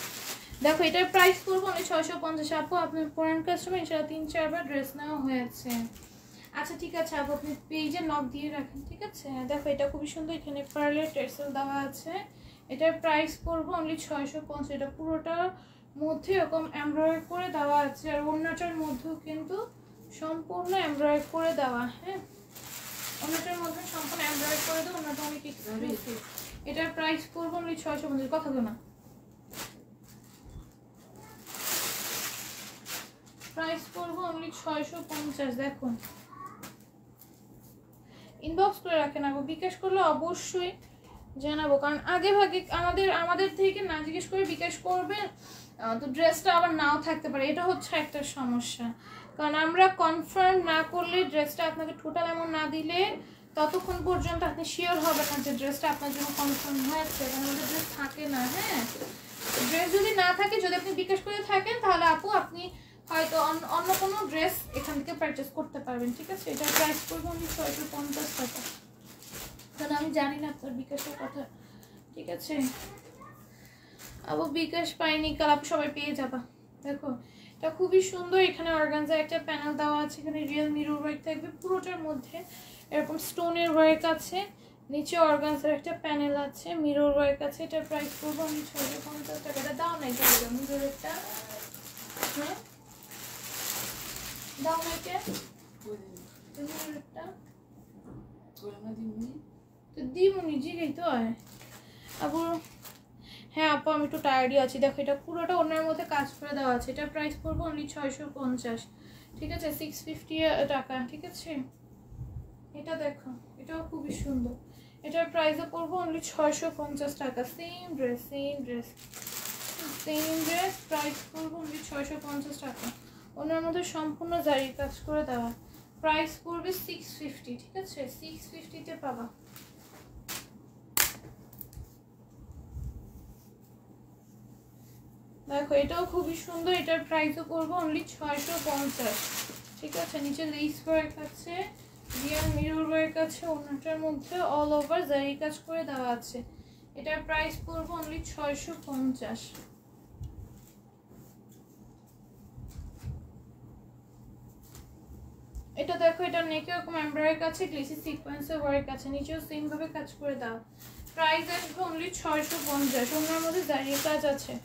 Speaker 1: দেখো, এটার প্রাইস পড়বো অনেক 650। আপু আপনি পুরান কাস্টমার, ইনশাআল্লাহ 3-4 বার ড্রেস নেওয়া হয়েছে। আচ্ছা ঠিক আছে আপু, আপনি পেজে নক দিয়ে রাখেন। ঠিক আছে, দেখো এটা খুবই সুন্দর, এখানে পার্লের টেসেল দেওয়া আছে। এটার প্রাইস পড়বো অনলি 650। এটা পুরোটার মধ্যে এরকম এমব্রয়ডারি করে দেওয়া আছে, আর অন্যটার মধ্যেও কিন্তু সম্পূর্ণ এমব্রয়ডারি করে দেওয়া। হ্যাঁ, অন্যটার মধ্যে সম্পূর্ণ এমব্রয়ডারি করে দেওয়া, অন্যটা অনেক এক্সক্লুসিভ। এটার প্রাইস পড়বো অনলি 650। কথা বলো না, প্রাইস পড়বো অনলি 650। দেখুন, ইনবক্স করে রাখেন, আপু বিকাশ করলে অবশ্যই জানাবো, কারণ আগে ভাগে আমাদের থেকে না জিজ্ঞেস করে বিকাশ করবেন তো ড্রেসটা আবার নাও থাকতে পারে, এটা হচ্ছে একটা সমস্যা। কারণ আমরা কনফার্ম না করলে, ড্রেসটা আপনাকে টোটাল অ্যামাউন্ট না দিলে ততক্ষণ পর্যন্ত আপনি শিওর হবেন না যে ড্রেসটা আপনার জন্য কনফার্ম হয়েছে, কারণ আমাদের ড্রেস থাকে না। হ্যাঁ, ড্রেস যদি না থাকে, যদি আপনি বিকাশ করে থাকেন, তাহলে আপু আপনি হয়তো অন্য কোনো ড্রেস এখান থেকে পারচেস করতে পারবেন। ঠিক আছে, এটার প্রাইস পড়বে অনলি 650 টাকা, কারণ আমি জানি না আপনার বিকাশের কথা। ঠিক আছে আপু, বিকাশ পাইনি, কাল আপু সবাই পেয়ে যাবা। দেখো এটা খুবই সুন্দর, এখানে অর্গানজার একটা প্যানেল দেওয়া আছে, এখানে রিয়েল মিরর ওয়ার্ক থাকবে পুরোটার মধ্যে, এরকম স্টোনের ওয়ার্ক আছে, নিচে অর্গানজার একটা প্যানেল আছে, মিরর ওয়ার্ক আছে। এটার প্রাইস পড়বো আমি 650 টাকা। এটা দাও নাই তাহলে মিররটা, হ্যাঁ দাও না, এটা মিররটা তো দিমুনি জিগাই তো হয় আপু। হ্যাঁ আপু, আমি একটু টায়ার্ডই আছি। দেখো, এটা পুরোটা ওনার মধ্যে কাজ করে দেওয়া আছে। এটার প্রাইস পড়বো অনলি 650। ঠিক আছে, 650 টাকা। ঠিক আছে, এটা দেখো, এটাও খুবই সুন্দর, এটার প্রাইসও পড়বো অনলি 650 টাকা। সেম ড্রেস, প্রাইস পড়বো অনলি 650 টাকা। ওনার মধ্যে সম্পূর্ণ জারি কাজ করে দেওয়া, প্রাইস পড়বে 650। ঠিক আছে, 650-তে পাবা। দেখো, এটাও খুবই সুন্দর, এটার প্রাইসও পড়বো অনলি 650। ঠিক আছে, নিচে লেস ওয়ার্ক আছে, রিয়েল মিরর ওয়ার্ক আছে, ওনাটার মধ্যে অল ওভার জারি কাজ করে দেওয়া আছে। এটার প্রাইস পড়বো অনলি 650। এটা দেখো, এটা নেকে এরকম এমব্রয়ডারি আছে, গ্লেসি সিকোয়েন্সের ওয়ার্ক আছে, নিচেও সেম ভাবে কাজ করে দাও। প্রাইস আসবে অনলি 650। ওনার মধ্যে জারি কাজ আছে,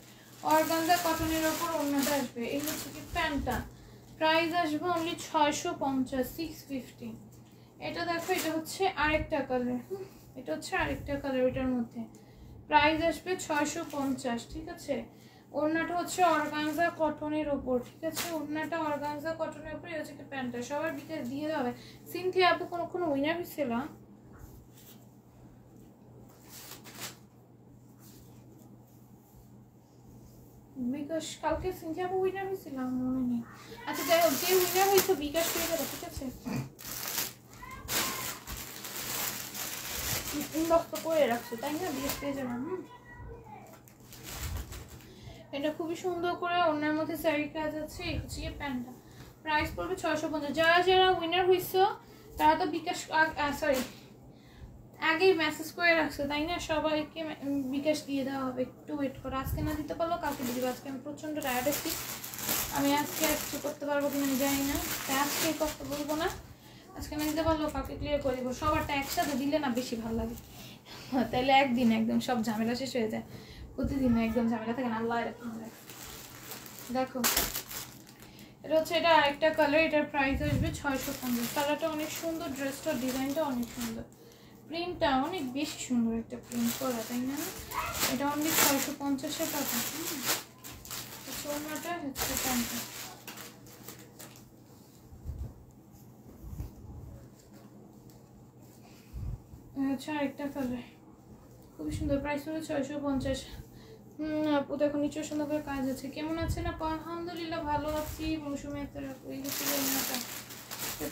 Speaker 1: অর্গানজা কটনের ওপর ওনাটা আসবে। এই হচ্ছে কি প্যান্টটা, প্রাইস আসবে অনলি 650, 650। এটা দেখো, এটা হচ্ছে আরেকটা কালার, এটা হচ্ছে আরেকটা কালার, ওইটার মধ্যে প্রাইস আসবে 650, ঠিক আছে। ওড়নাটা হচ্ছে অর্গানজা কটনের উপর, ঠিক আছে, ওড়নাটা অর্গানজা কটনের উপর, এই হচ্ছে একটা প্যান্টটা। সবার বিকাশ দিয়ে দেওয়া হবে। সিনথিয়া আপু কোনো উইনার হয়েছিল? বিকাশ কালকে সিনথিয়া আপু উইনার হয়েছিল মনে নেই। আচ্ছা যাই হোক, যে উইনার হয়েছে বিকাশ পেয়ে যাবে, ঠিক আছে। ইনবক্স তো করে রাখছো তাই না, বিকাশ পেয়ে যাবে। এটা খুবই সুন্দর করে ওনার মধ্যে শাড়ি কাজ আছে। এই হচ্ছে প্যান্টটা, প্রাইস পড়বে 650। যারা যারা উইনার হইছো তারা তো বিকাশ সরি আগেই মেসেজ করে রাখছো তাই না, সবাইকে বিকাশ দিয়ে দেওয়া হবে। একটু ওয়েট করো, আজকে না দিতে পারলো কালকে দিয়ে দেবো। আজকে আমি প্রচণ্ড টায়ার্ড আছি, আমি আজকে একটু করতে পারবো কিনা আমি জানি না, তাই আজকে করতে বলবো না। আজকে না দিতে পারলো কালকে ক্লিয়ার করে দেবো। সবারটা একসাথে দিলে না বেশি ভালো লাগে, তাইলে একদিন একদম সব ঝামেলা শেষ হয়ে যায়। প্রতিদিন একদম ঝামেলা থাকে না, আল্লাহ এরকম। দেখো এটা হচ্ছে, এটা আরেকটা কালার, এটার প্রাইস আসবে 650। কালারটা অনেক সুন্দর, ড্রেসটার ডিজাইনটা অনেক সুন্দর, প্রিন্টটা অনেক বেশি সুন্দর একটা প্রিন্ট করা, তাই না। এটা অনলি 650-এ পাবে। সোনাটা হচ্ছে প্যান্টটা, হচ্ছে আরেকটা কালার, খুবই সুন্দর, প্রাইস হলো 650। আপু দেখো নিচে সুন্দর করে কাজ আছে। কেমন আছেন আপু? আলহামদুলিল্লাহ ভালো আছি। মৌসুমী একটা এই হচ্ছে ওনাটা,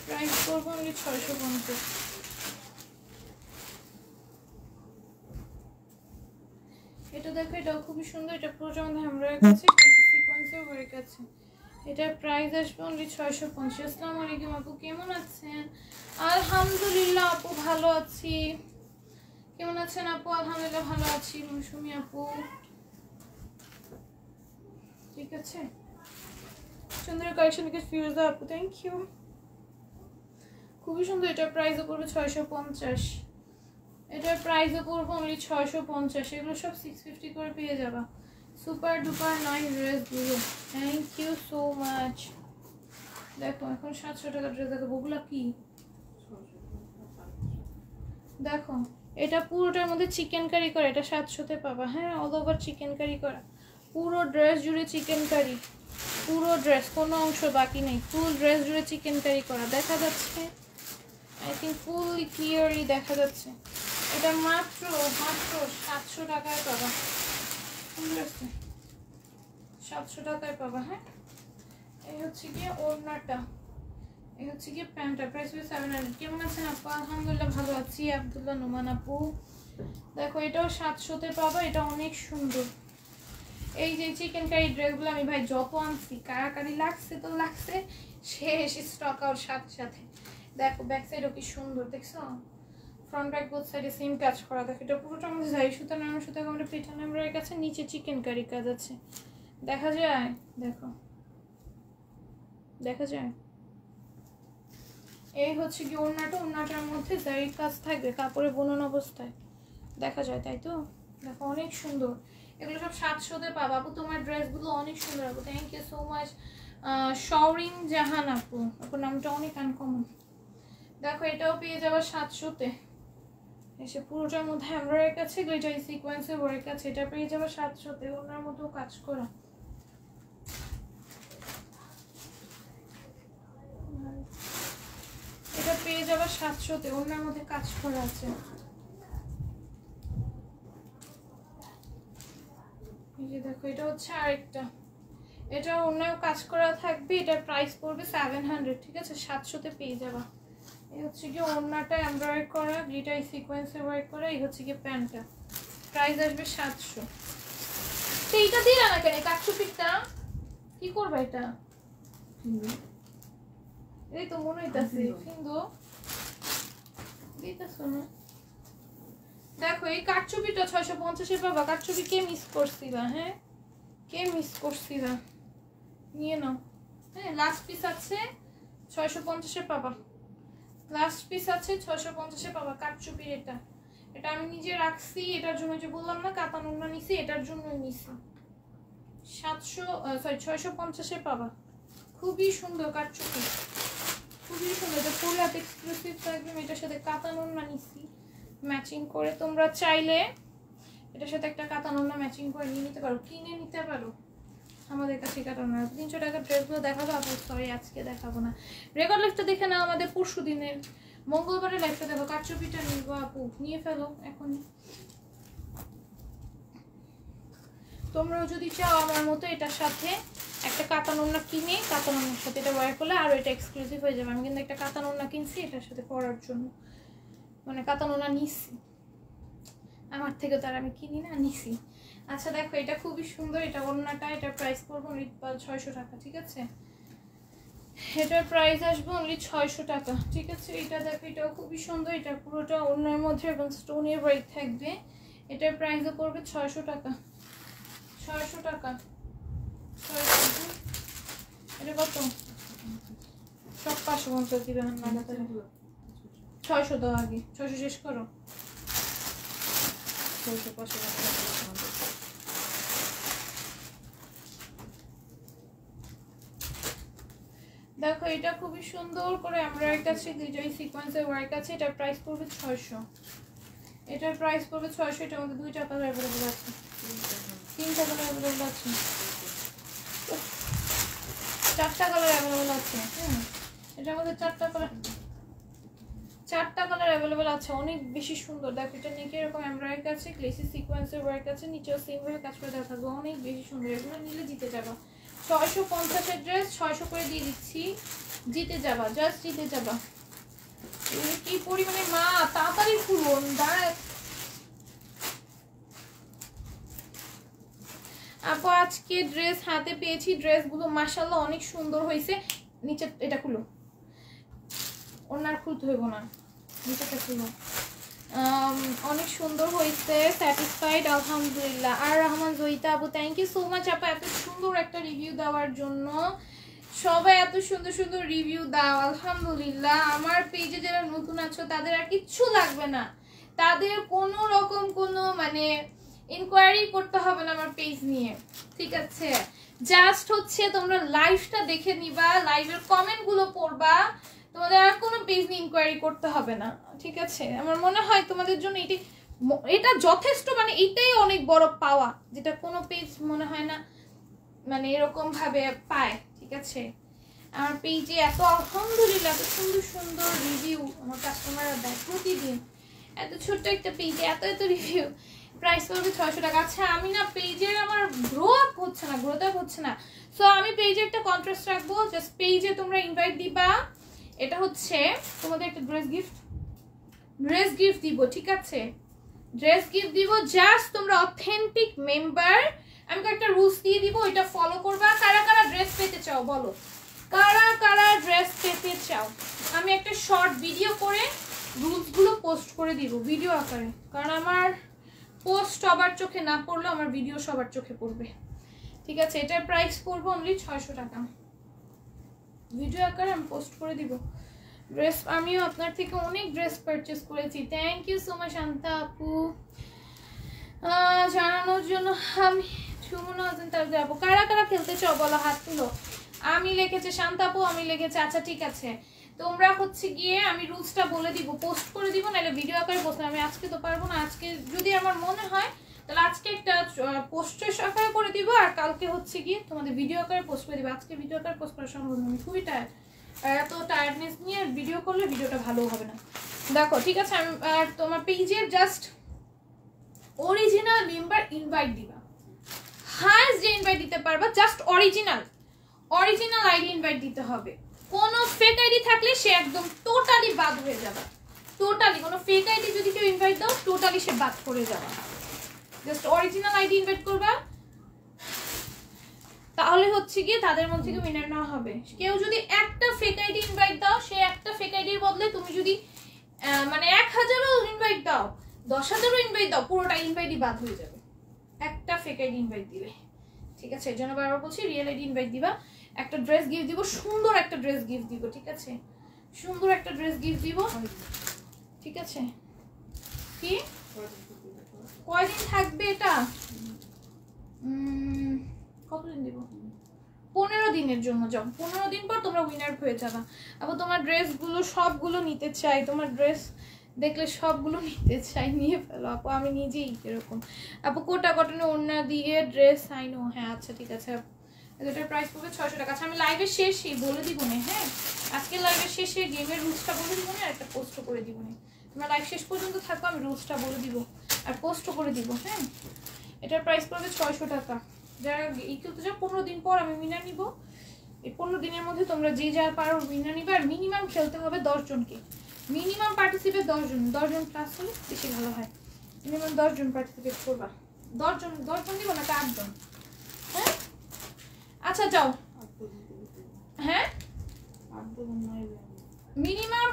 Speaker 1: প্রাইস করবো অনলি 650। এটা দেখো, এটাও খুবই সুন্দর, এটা পুরোটা মধ্যে হ্যামরার কাছে সিকোয়েন্সের ওয়ার্ক আছে। এটার প্রাইস আসবে অনলি 650। আসসালামু আলাইকুম আপু, কেমন আছেন? আলহামদুলিল্লাহ আপু ভালো আছি। কেমন আছেন আপু? আলহামদুলিল্লাহ ভালো আছি মৌসুমী আপু, ঠিক আছে। সুন্দর কালেকশন থেকে ফিরোজা আপু, থ্যাংক ইউ, খুবই সুন্দর। এটার প্রাইসও পড়বে 650। এটার প্রাইসও পড়বে অনলি 650। এগুলো সব 650 করে পেয়ে যাবা। সুপার ডুপার নাইস ড্রেসগুলো, থ্যাংক ইউ সো মাচ। দেখো এখন 700 টাকা ড্রেস, দেখো ওগুলো কি, দেখো এটা পুরোটার মধ্যে চিকেন কারি করা, এটা 700-তে পাবা। হ্যাঁ, অল ওভার চিকেন কারি করা, পুরো ড্রেস জুড়ে চিকেন কারি, পুরো ড্রেস কোনো অংশ বাকি নেই, ফুল ড্রেস জুড়ে চিকেন কারি করা। দেখা যাচ্ছে, আই থিঙ্ক ফুললি ক্লিয়ারলি দেখা যাচ্ছে। এটা মাত্র 700 টাকায় পাবা, ঠিক আছে, 700 টাকায় পাবা। হ্যাঁ, এই হচ্ছে গিয়ে ওড়নাটা, এই হচ্ছে গিয়ে প্যান্টটা, প্রাইস হবে 700। কেমন আছেন আপু? আলহামদুলিল্লাহ ভালো আছি। আব্দুল্লাহ নোমান আপু, দেখো এটাও 700-তে পাবা, এটা অনেক সুন্দর। এই যে চিকেন কারি ড্রেসগুলো আমি ভাই যত আনছি, কারাকারি লাগছে তো লাগছে, শেষ স্টক আউট সাথে সাথে। দেখো ব্যাক সাইডও কি সুন্দর, দেখছো, ফ্রন্ট ব্যাক বোথ সাইডে সেম কাজ করা। দেখো এটা পুরোটা আমাদের যাই সুতা নাম সুতা আমাদের পেটা নামের কাছে, নিচে চিকেন কারি কাজ আছে, দেখা যায়, দেখো দেখা যায়। এই হচ্ছে কি ওড়নাটা, ওড়নাটার মধ্যে জারি কাজ থাকবে কাপড়ে বোনান অবস্থায়, দেখা যায় তাই তো। দেখো অনেক সুন্দর, এগুলো সব 700-তে পাবা আপু। তোমার ড্রেসগুলো অনেক সুন্দর আপু, thank you so much. Shourin Jahan আপু, আপুর নামটা অনেক আনকমন। দেখো এটাও পেয়ে যাবে 700-তে, এসে পুরোটার মধ্যে এমব্রয়ডারি কাছে গ্লিটারি সিকোয়েন্সের ওয়ার্ক আছে। এটা পেয়ে যাবে 700-তে, ওনার মতো কাজ করা। এটা পেয়ে যাবে 700-তে, ওনার মধ্যে কাজ করা আছে। এই যে দেখো এটা হচ্ছে আরেকটা, এটা ওনার কাজ করা থাকবে, এটার প্রাইস পড়বে 700, ঠিক আছে, 700-তে পেয়ে যাবা। এই হচ্ছে কি ওড়নাটা এমব্রয়ডারি করা গ্লিটারি সিকোয়েন্সের ওয়ার্ক করা। এই হচ্ছে কি প্যান্টটা, প্রাইস আসবে 700। তো এইটা দিলা না কেন, কাটছু পিকটা কি করবে এটা? এই তো মনে হইতাছে কিন্তু দিতাছো না। দেখো এই কাটছুপিটা 650-এ পাবা। কাটছুপি কে মিস করছিলা? হ্যাঁ, কে মিস করছিলা? নিয়ে নাও। হ্যাঁ, লাস্ট পিস আছে 650-এ পাবা, লাস্ট পিস আছে 650-এ পাবা কাটচুপির। এটা এটা আমি নিজে রাখছি, এটার জন্য যে বললাম না কাতান ওড়না নিছি, এটার জন্যই নিছি। 650-এ পাবা, খুবই সুন্দর কাটচুপি, খুবই সুন্দর, এটা ফুল হাত এক্সক্লুসিভ থাকবে। এটার সাথে কাতান ওড়না নিছি ম্যাচিং করে, তোমরা চাইলে এটার সাথে একটা কাতান ওড়না ম্যাচিং করে নিয়ে নিতে পারো, কিনে নিতে পারো আমাদের কাছে। কাতান ওড়না 300 টাকার ড্রেসগুলো দেখাবো আপু, সরি আজকে দেখাবো না। রেকর্ড লাইফটা দেখে নাও, আমাদের পরশু দিনের মঙ্গলবারের লাইফটা দেখো। কাটচুপিটা নিব আপু, নিয়ে ফেলো এখন। তোমরাও যদি চাও আমার মতো এটার সাথে একটা কাতান ওড়না কিনে কাতান ওড়নার সাথে এটা ওয়্যার করলে আরও এটা এক্সক্লুসিভ হয়ে যাবে। আমি কিন্তু একটা কাতান ওড়না কিনছি এটার সাথে পরার জন্য, মানে কাতান ওড়না নিছি আমার থেকে, তার আমি কিনি না, নিছি। আচ্ছা দেখো এটা খুবই সুন্দর, এটা ওড়নাটা, এটার প্রাইস পড়বো অনলি 600 টাকা, ঠিক আছে? এটার প্রাইস আসবে অনলি 600 টাকা, ঠিক আছে? এটা দেখো এটাও খুবই সুন্দর, এটা পুরোটা ওড়নার মধ্যে এবং স্টোনের ওয়ার্ক থাকবে। এটার প্রাইসও পড়বে 600 টাকা, 600 টাকা। এটা কত? সব 550 দিবে না, 600 দাও আগে, 600 শেষ করো। 600 দেখো এটা খুবই সুন্দর করে আমরা একটা দুইটাই সিকোয়েন্সের ওয়ার্ক আছে। এটার প্রাইস পড়বে 600, এটার প্রাইস পড়বে 600। এটার মধ্যে 2টা কালার অ্যাভেলেবল আছে, 3টা কালার অ্যাভেলেবল আছে, 4টা কালার অ্যাভেলেবল আছে। এটার মধ্যে 4টা কালার অ্যাভেলেবল আছে, অনেক বেশি সুন্দর। দেখো এটা নিচে এরকম এমব্রয়ডারি আছে, গ্লেসি সিকোয়েন্সের ওয়ার্ক আছে, নিচেও সেম ভাবে কাজ করে দেওয়া থাকবে, অনেক বেশি সুন্দর। এগুলো নিলে জিতে যাবা। 650 এর ড্রেস 600 করে দিয়ে দিচ্ছি, জিতে যাবা, জাস্ট জিতে যাবা। কি পরিমাণে মা তাড়াতাড়ি খুলুন, দাঁড়ায় আপু আজকে ড্রেস হাতে পেয়েছি, ড্রেসগুলো মাশাআল্লাহ অনেক সুন্দর হয়েছে। নিচে এটা খুলো, ওনার খুলতে হইব না, নিচেটা খুলো। অনেক সুন্দর হয়েছে, স্যাটিসফাইড আলহামদুলিল্লাহ। আর রহমান জয়িতা আপু থ্যাংক ইউ সো মাচ আপা এত সুন্দর একটা রিভিউ দেওয়ার জন্য। সবাই এত সুন্দর সুন্দর রিভিউ দাও আলহামদুলিল্লাহ। আমার পেজে যারা নতুন আছো তাদের আর কিচ্ছু লাগবে না, তাদের কোনো রকম কোনো মানে ইনকোয়ারি করতে হবে না আমার পেজ নিয়ে, ঠিক আছে? জাস্ট হচ্ছে তোমরা লাইভটা দেখে নিবা, লাইভের কমেন্টগুলো পড়বা, তোমাদের আর কোনো পেজ নিয়ে ইনকোয়ারি করতে হবে না, ঠিক আছে? আমার মনে হয় তোমাদের জন্য এটা যথেষ্ট, মানে এটাই অনেক বড় পাওয়া, যেটা কোনো পেজ মনে হয় না মানে এরকম ভাবে পায়, ঠিক আছে? আমার পেজে এত আলহামদুলিল্লাহ এত সুন্দর সুন্দর রিভিউ আমার কাস্টমাররা দেয় প্রতিদিন, এত ছোট্ট একটা পেজে এত এত রিভিউ। প্রাইস পড়বে 600 টাকা। আচ্ছা আমি না পেজের আমার গ্রোথ হচ্ছে না, সো আমি পেজে একটা কন্ট্রাস্ট রাখবো, জাস্ট পেজে তোমরা ইনভাইট দিবা। এটা হচ্ছে তোমাদের একটা ড্রেস গিফট দিব, ঠিক আছে? ড্রেস গিফট দিব, জাস্ট তোমরা অথেন্টিক মেম্বার। আমি একটা রুলস দিয়ে দিব, এটা ফলো করবা। কারা কারা ড্রেস পেতে চাও বলো, কারা কারা ড্রেস পেতে চাও? আমি একটা শর্ট ভিডিও করে রুলসগুলো পোস্ট করে দিব ভিডিও আকারে, কারণ আমার পোস্ট সবার চোখে না পড়লে আমার ভিডিও সবার চোখে পড়বে, ঠিক আছে? এটার প্রাইস পড়বে অনলি 600 টাকা, ভিডিও আকারে আমি পোস্ট করে দিব। ড্রেস আমিও আপনার থেকে অনেক ড্রেস পারচেজ করেছি, thank you so much Shanta আপু জানানোর জন্য। আমি সুমনা আছেন তার যাবো, কারা কারা খেলতে চাও বলো, হাত তুলো। আমি লিখেছে শান্তা আপু, আমি লিখেছে, আচ্ছা ঠিক আছে। তোমরা হচ্ছে গিয়ে আমি রুলসটা বলে দিব, পোস্ট করে দিব, নাহলে ভিডিও আকারে পোস্ট। আমি আজকে তো পারবো না, আজকে যদি আমার মনে হয় তাহলে আজকে একটা পোস্টের আকারে করে দিব, আর কালকে হচ্ছে গিয়ে তোমাদের ভিডিও আকারে পোস্ট করে দিব। আজকে ভিডিও আকারে পোস্ট করা সম্ভব নয়, আমি খুবই টায়ার্ড, আর এত টায়ার্ডনেস নিয়ে ভিডিও করলে ভিডিওটা ভালো হবে না। দেখো ঠিক আছে, আমি আর তোমার পেজের জাস্ট অরিজিনাল মেম্বার ইনভাইট দিবা, হাইস্ট যে ইনভাইট দিতে পারবা, জাস্ট অরিজিনাল আইডি ইনভাইট দিতে হবে। কোনো ফেক আইডি থাকলে সে একদম টোটালি বাদ হয়ে যাবে, টোটালি কোনো ফেক আইডি যদি কেউ ইনভাইট দাও টোটালি সে বাদ করে যাবে। জাস্ট অরিজিনাল আইডি ইনভাইট করবা, তাহলে হচ্ছে গিয়ে তাদের মধ্যে থেকে উইনার নেওয়া হবে। কেউ যদি একটা ফেক আইডি ইনভাইট দাও, সে একটা ফেক আইডির বদলে তুমি যদি মানে 1000ও ইনভাইট দাও, 10,000ও ইনভাইট দাও, পুরোটা ইনভাইটই বাদ হয়ে যাবে একটা ফেক আইডি ইনভাইট দিলে, ঠিক আছে? এর জন্য বারবার বলছি রিয়েল আইডি ইনভাইট দিবা। একটা ড্রেস গিফট দিব, সুন্দর একটা ড্রেস গিফট দিব, ঠিক আছে? সুন্দর একটা ড্রেস গিফট দিব, ঠিক আছে? কি কয়দিন থাকবে এটা? কতদিন দিব? 15 দিনের জন্য, যাও 15 দিন পর তোমরা উইনার হয়ে যাবা। আবার তোমার ড্রেসগুলো সবগুলো নিতে চাই, তোমার ড্রেস দেখলে সবগুলো নিতে চাই, নিয়ে ফেলো আপু, আমি নিজেই এরকম। আপু কোটা কটনে ওড়না দিয়ে ড্রেস আইনো, হ্যাঁ আচ্ছা ঠিক আছে। এটার প্রাইস পড়বে 600 টাকা। আচ্ছা আমি লাইভের শেষে বলে দিব না, হ্যাঁ আজকে লাইভের শেষে গেমের রুলসটা বলে দিব না, আর একটা পোস্ট করে দিব না। তোমরা লাইভ শেষ পর্যন্ত থাকো, আমি রুলসটা বলে দিব আর পোস্ট করে দিব, হ্যাঁ। এটার প্রাইস পড়বে 600 টাকা। যারা এই খেলতে যাও 15 দিন পর আমি উইনার নিব। এই 15 দিনের মধ্যে তোমরা যে যা পারো উইনার নিবে। আর মিনিমাম খেলতে হবে 10 জনকে, মিনিমাম পার্টিসিপেট 10 জন, 10 জন প্লাস হলে বেশি ভালো হয়। মিনিমাম 10 জন পার্টিসিপেট করবা। 10 জন দিব না, 8 জন, হ্যাঁ। আচ্ছা যাও, হ্যাঁ মিনিমাম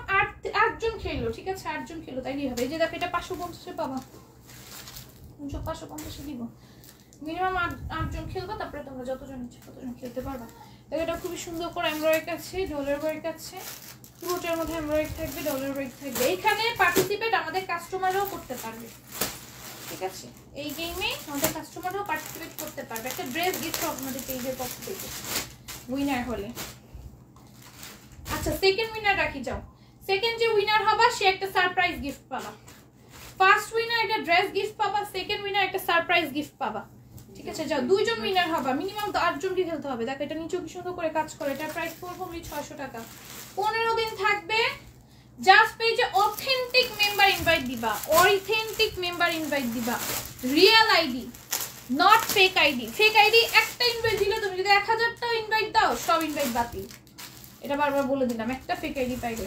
Speaker 1: 8 জন খেলো, ঠিক আছে 8 জন খেলো, তাইলেই হবে। এই যে দেখো এটা 550 পাবা, 550 দিব। মিনিমাম 8 জন খেলবা, তারপরে তোমরা যতজন ইচ্ছে ততজন খেলতে পারবা। এটা খুবই সুন্দর করে এমব্রয়ডারি আছে, ডলার ওয়ার্ক আছে, পুরোটার মধ্যে এমব্রয়ডারি থাকবে, ডলার ওয়ার্ক থাকবে। এইখানে পার্টিসিপেট আমাদের কাস্টমাররাও করতে পারবে, ঠিক আছে। এই গেমে আমাদের কাস্টমাররাও পার্টিসিপেট করতে পারবে। একটা ড্রেস গিফট আপনাদের পেজের পক্ষ থেকে উইনার হলে। আচ্ছা সেকেন্ড উইনার রাখি, যাও সেকেন্ড যে উইনার হবে সে একটা সারপ্রাইজ গিফট পাবা। ফার্স্ট উইনার একটা ড্রেস গিফট পাবা, সেকেন্ড উইনার একটা সারপ্রাইজ গিফট পাবা, ঠিক আছে। যাও 2 জন উইনার হবে, মিনিমাম 8 জনকে খেলতে হবে। দেখো এটা নিচেও কি সুন্দর করে কাজ করে। এটার প্রাইস পড়বে 600 টাকা। 15 দিন থাকবে। জাস্ট পেজে অথেন্টিক মেম্বার ইনভাইট দিবা, অথেন্টিক মেম্বার ইনভাইট দিবা, real ID, not fake ID. Fake ID একটা ইনভাইট দিলে তুমি যদি 1000টা ইনভাইট দাও সব ইনভাইট বাতিল। এটা বারবার বলে দিলাম, একটা ফেক আইডি পাইবে,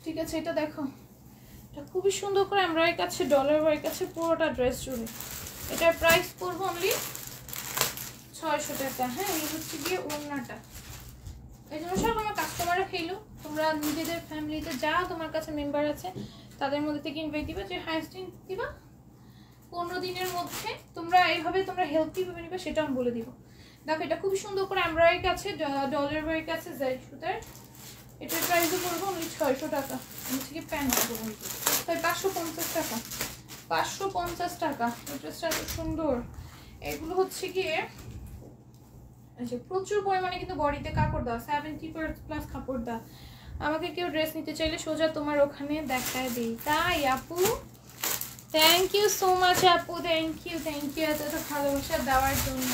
Speaker 1: ঠিক আছে। এটা দেখো, এটা খুবই সুন্দর করে এমব্রয়ডারি কাছে, ডলার ওয়ার্ক আছে পুরোটা ড্রেস জুড়ে। এটার প্রাইস পড়বে অনলি 600 টাকা, হ্যাঁ। এই হচ্ছে গিয়ে ওড়নাটা। এই জন্য সব আমার কাস্টমাররা খেলো, তোমরা নিজেদের ফ্যামিলিতে যা তোমার কাছে মেম্বার আছে তাদের মধ্যে থেকে ইনভাইট দিবা, যে হাইস্ট দিবা 15 দিনের মধ্যে। তোমরা এইভাবে তোমরা হেলথি ভাবে নিবে সেটা আমি বলে দিব। দেখো এটা খুবই সুন্দর করে এমব্রয়ডারি আছে, ডলার ওয়ার্ক আছে, জারি সুতার। এটার প্রাইসও পড়বে অনলি 600 টাকা। আমি থেকে প্যান্ট দেবো তাই 550 টাকা, 550 টাকা। এই ড্রেসটা এত সুন্দর। এগুলো হচ্ছে গিয়ে আচ্ছা প্রচুর পরিমাণে কিন্তু বডিতে কাপড় দাও, 70+ কাপড় দাও। আমাকে কেউ ড্রেস নিতে চাইলে সোজা তোমার ওখানে দেখায় দিই, তাই আপু। থ্যাংক ইউ সো মাচ আপু, থ্যাংক ইউ এত ভালোবাসা দেওয়ার জন্য।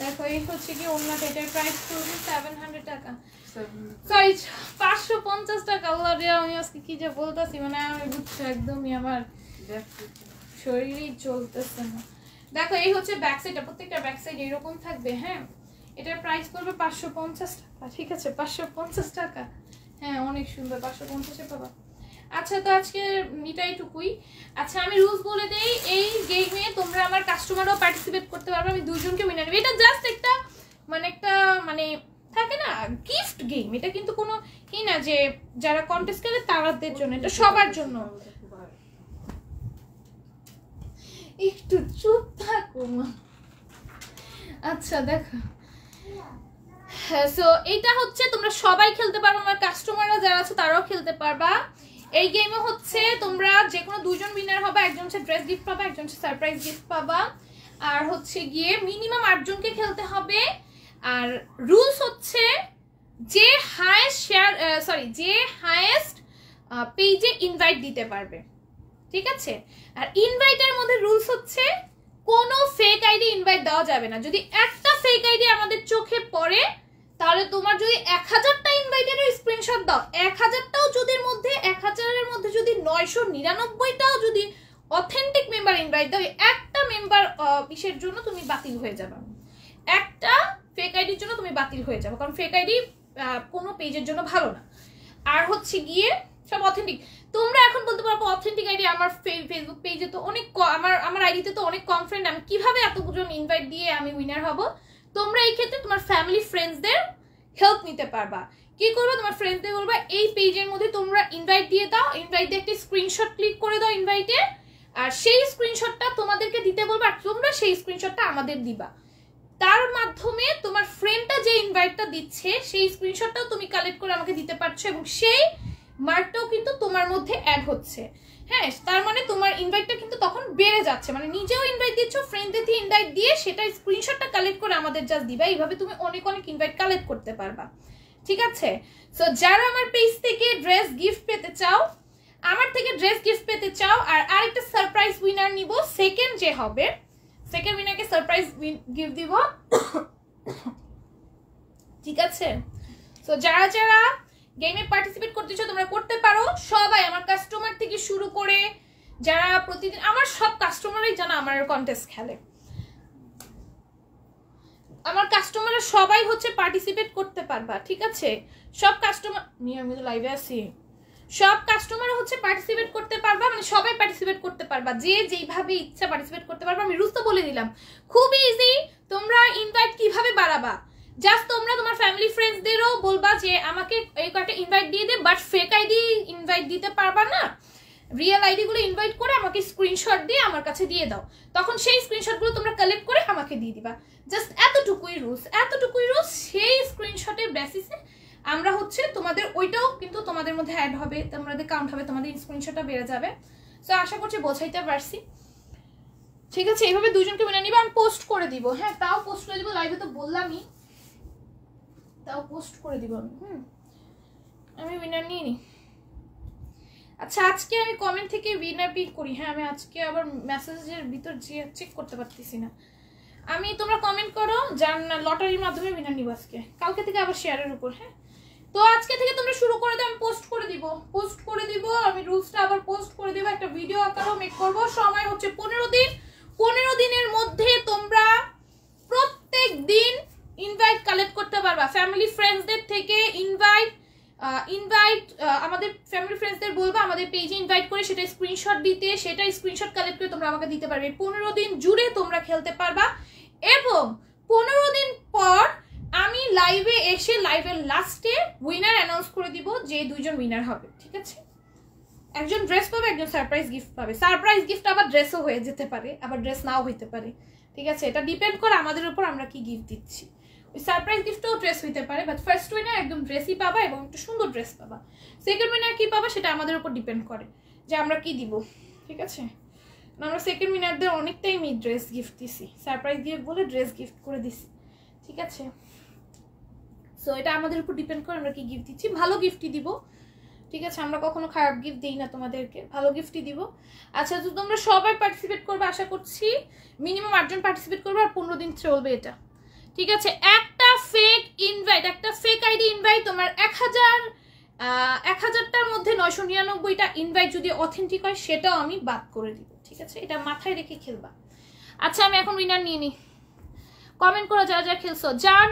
Speaker 1: দেখো এই হচ্ছে কি ওড়নাটা, এটার প্রাইস পড়বে 700 টাকা, সরি 550 টাকা। আমি আজকে কি যে বলতেছি, মানে আমি বুঝছি একদমই আমার শরীরই চলতেছে না। দেখো এই হচ্ছে ব্যাক সাইডটা, প্রত্যেকটা ব্যাক সাইড এরকম থাকবে, হ্যাঁ। এটার প্রাইস পড়বে 550 টাকা, ঠিক আছে 550 টাকা, হ্যাঁ অনেক সুন্দর, 550-এ পাবা। আচ্ছা তো আজকে এটাইটুকুই। আচ্ছা আমি রুলস বলে দেই, এই গেমে তোমরা আমার কাস্টমারও পার্টিসিপেট করতে পারবে, আমি 2 জনকে উইনার নেব। এটা জাস্ট একটা মানে থাকে না গিফট গেম, এটা কিন্তু কোনো কি না যে যারা কন্টেস্ট খেলে তাদের জন্য, এটা সবার জন্য। একটু চুপ থাকো মা। আচ্ছা দেখো, হ্যাঁ সো এটা হচ্ছে তোমরা সবাই খেলতে পারো, আমার কাস্টমাররা যারা আছে তারাও খেলতে পারবা। এই গেমে হচ্ছে তোমরা যে কোনো 2 জন উইনার হবে, একজন হচ্ছে ড্রেস গিফট পাবা, একজন হচ্ছে সারপ্রাইজ গিফট পাবা। আর হচ্ছে গিয়ে মিনিমাম 8 জনকে খেলতে হবে। আর রুলস হচ্ছে যে হাইয়েস্ট পেজে ইনভাইট দিতে পারবে, ঠিক আছে। আর ইনভাইটের মধ্যে রুলস হচ্ছে কোনো ফেক আইডি ইনভাইট দেওয়া যাবে না। যদি একটা ফেক আইডি আমাদের চোখে পড়ে তাহলে তোমার যদি 1000টা ইনভাইটেরও স্ক্রিনশট দাও, 1000টাও যদি মধ্যে 1000-এর মধ্যে যদি 999টাও যদি অথেন্টিক মেম্বার ইনভাইট দাও, একটা মেম্বার ইসের জন্য তুমি বাতিল হয়ে যাবে, একটা ফেক আইডির জন্য তুমি বাতিল হয়ে যাবে, কারণ ফেক আইডি কোনো পেজের জন্য ভালো না। আর হচ্ছে গিয়ে সব অথেন্টিক। তোমরা এখন বলতে পারবো অথেন্টিক আইডি আমার ফেসবুক পেজে তো অনেক আমার আইডিতে তো অনেক কম ফ্রেন্ড, আমি কিভাবে এতজন ইনভাইট দিয়ে আমি উইনার হব? তোমরা এই ক্ষেত্রে তোমার ফ্যামিলি ফ্রেন্ডসদের হেল্প নিতে পারবা। কি করবে, তোমার ফ্রেন্ডদের বলবা এই পেজের মধ্যে তোমরা ইনভাইট দিয়ে দাও, ইনভাইট দিয়ে একটা স্ক্রিনশট ক্লিক করে দাও ইনভাইটে, আর সেই স্ক্রিনশটটা তোমাদেরকে দিতে বলবা, আর তোমরা সেই স্ক্রিনশটটা আমাদের দিবা। তার মাধ্যমে তোমার ফ্রেন্ডটা যে ইনভাইটটা দিচ্ছে সেই স্ক্রিনশটটাও তুমি কালেক্ট করে আমাকে দিতে পারছো, এবং সেই মার্কটাও কিন্তু তোমার মধ্যে অ্যাড হচ্ছে। হ্যাঁ, তার মানে তোমার ইনভাইটটা কিন্তু তখন বেড়ে যাচ্ছে, মানে নিজেও ইনভাইট দিচ্ছ, ফ্রেন্ডদের দিয়ে ইনভাইট দিয়ে সেটা স্ক্রিনশটটা কালেক্ট করে আমাদের জাস্ট দিবা। এইভাবে তুমি অনেক অনেক ইনভাইট কালেক্ট করতে পারবা, ঠিক আছে? সো যারা আমার পেজ থেকে ড্রেস গিফট পেতে চাও, আমার থেকে ড্রেস গিফট পেতে চাও, আর আরেকটা সারপ্রাইজ উইনার নিব, সেকেন্ড যে হবে সেকেন্ড উইনারকে সারপ্রাইজ গিফট দিব, ঠিক আছে? সো যারা যারা গেমে পার্টিসিপেট করতে চাও তোমরা করতে পারো। সবাই আমার কাস্টমার থেকে শুরু করে যারা প্রতিদিন, আমার সব কাস্টমারই জানা আমার কন্টেস্ট খেলে, আমার কাস্টমাররা সবাই হচ্ছে পার্টিসিপেট করতে পারবা, ঠিক আছে? সব কাস্টমার নিয়ে আমি তো লাইভে আছি, সব কাস্টমার হচ্ছে পার্টিসিপেট করতে পারবা, মানে সবাই পার্টিসিপেট করতে পারবা, যে যেইভাবে ইচ্ছা পার্টিসিপেট করতে পারবা। আমি রুলস তো বলে দিলাম, খুব ইজি। তোমরা ইনভাইট কিভাবে বাড়াবা, জাস্ট তোমরা তোমার ফ্যামিলি ফ্রেন্ডসদেরও বলবা যে আমাকে এই কয়েকটা ইনভাইট দিয়ে দে, বাট ফেক আইডি ইনভাইট দিতে পারবা না, রিয়েল আইডি গুলো ইনভাইট করে আমাকে স্ক্রিনশট দিয়ে আমার কাছে দিয়ে দাও, তখন সেই স্ক্রিনশট গুলো তোমরা কালেক্ট করে আমাকে দিয়ে দিবা। জাস্ট এতটুকুই রুলস, এতটুকুই রুলস। সেই স্ক্রিনশটের বেসিসে আমরা হচ্ছে তোমাদের ওইটাও কিন্তু তোমাদের মধ্যে অ্যাড হবে, তোমাদের কাউন্ট হবে, তোমাদের স্ক্রিনশটটা বেড়ে যাবে। সো আশা করছি বোঝাইতে পারছি, ঠিক আছে? এইভাবে দুজনকে মেনে নিবা, আমি পোস্ট করে দিব। হ্যাঁ, তাও পোস্ট করে দিব, লাইভে তো বললামই, তাও পোস্ট করে দিব আমি। আমি উইনার নিয়ে নিই। আচ্ছা, আজকে আমি কমেন্ট থেকে উইনার পিক করি। হ্যাঁ, আমি আজকে আবার মেসেজের ভিতর যে চেক করতে পারতেছি না। আমি, তোমরা কমেন্ট করো, যার লটারির মাধ্যমে উইনার নিব আজকে, কালকে থেকে আবার শেয়ারের উপর। হ্যাঁ, তো আজকে থেকে তোমরা শুরু করে দাও, আমি পোস্ট করে দিব, পোস্ট করে দিব। আমি রুলসটা আবার পোস্ট করে দিব, একটা ভিডিও আকারেও মেক করব। সময় হচ্ছে 15 দিন। 15 দিনের মধ্যে তোমরা প্রত্যেক দিন ইনভাইট কালেক্ট করতে পারবা ফ্যামিলি ফ্রেন্ডসদের থেকে। ইনভাইট আমাদের ফ্যামিলি ফ্রেন্ডসদের বলবা আমাদের পেজে ইনভাইট করে সেটা স্ক্রিনশট দিতে, সেটা স্ক্রিনশট কালেক্ট করে তোমরা আমাকে দিতে পারবে। 15 দিন জুড়ে তোমরা খেলতে পারবা, এবং 15 দিন পর আমি লাইভে এসে লাইভের লাস্টে উইনার অ্যানাউন্স করে দিব, যে দুইজন উইনার হবে, ঠিক আছে? একজন ড্রেস পাবে, একজন সারপ্রাইজ গিফট পাবে। সারপ্রাইজ গিফট আবার ড্রেসও হয়ে যেতে পারে, আবার ড্রেস নাও হইতে পারে, ঠিক আছে? এটা ডিপেন্ড করে আমাদের উপর আমরা কি গিফট দিচ্ছি। ওই সারপ্রাইজ গিফটও ড্রেস হইতে পারে, বাট ফার্স্ট উইনার একদম ড্রেসই পাবা এবং একটু সুন্দর ড্রেস পাবা। সেকেন্ড উইনার কি পাবা সেটা আমাদের উপর ডিপেন্ড করে যে আমরা কি দিব, ঠিক আছে? আমরা সেকেন্ড উইনারদের অনেকটাই আমি ড্রেস গিফট দিছি, সারপ্রাইজ গিফট বলে ড্রেস গিফট করে দিছি, ঠিক আছে? সো এটা আমাদের উপর ডিপেন্ড করে আমরা কি গিফট দিচ্ছি। ভালো গিফটই দিব, ঠিক আছে? আমরা কখনো খারাপ গিফট দিই না তোমাদেরকে, ভালো গিফটই দিব। আচ্ছা, তো তোমরা সবাই পার্টিসিপেট করবে আশা করছি, মিনিমাম 8 জন পার্টিসিপেট করবে, আর 15 দিন চলবে এটা, ঠিক আছে? একটা ফেক ইনভাইট, একটা ফেক আইডি ইনভাইট তোমার 1000টার মধ্যে 999টা ইনভাইট যদি অথেন্টিক হয় সেটাও আমি বাদ করে দিব, ঠিক আছে? এটা মাথায় রেখে খেলবা। আচ্ছা, আমি এখন উইনার নিয়ে নিই। কমেন্ট করো যারা যারা খেলছো, যার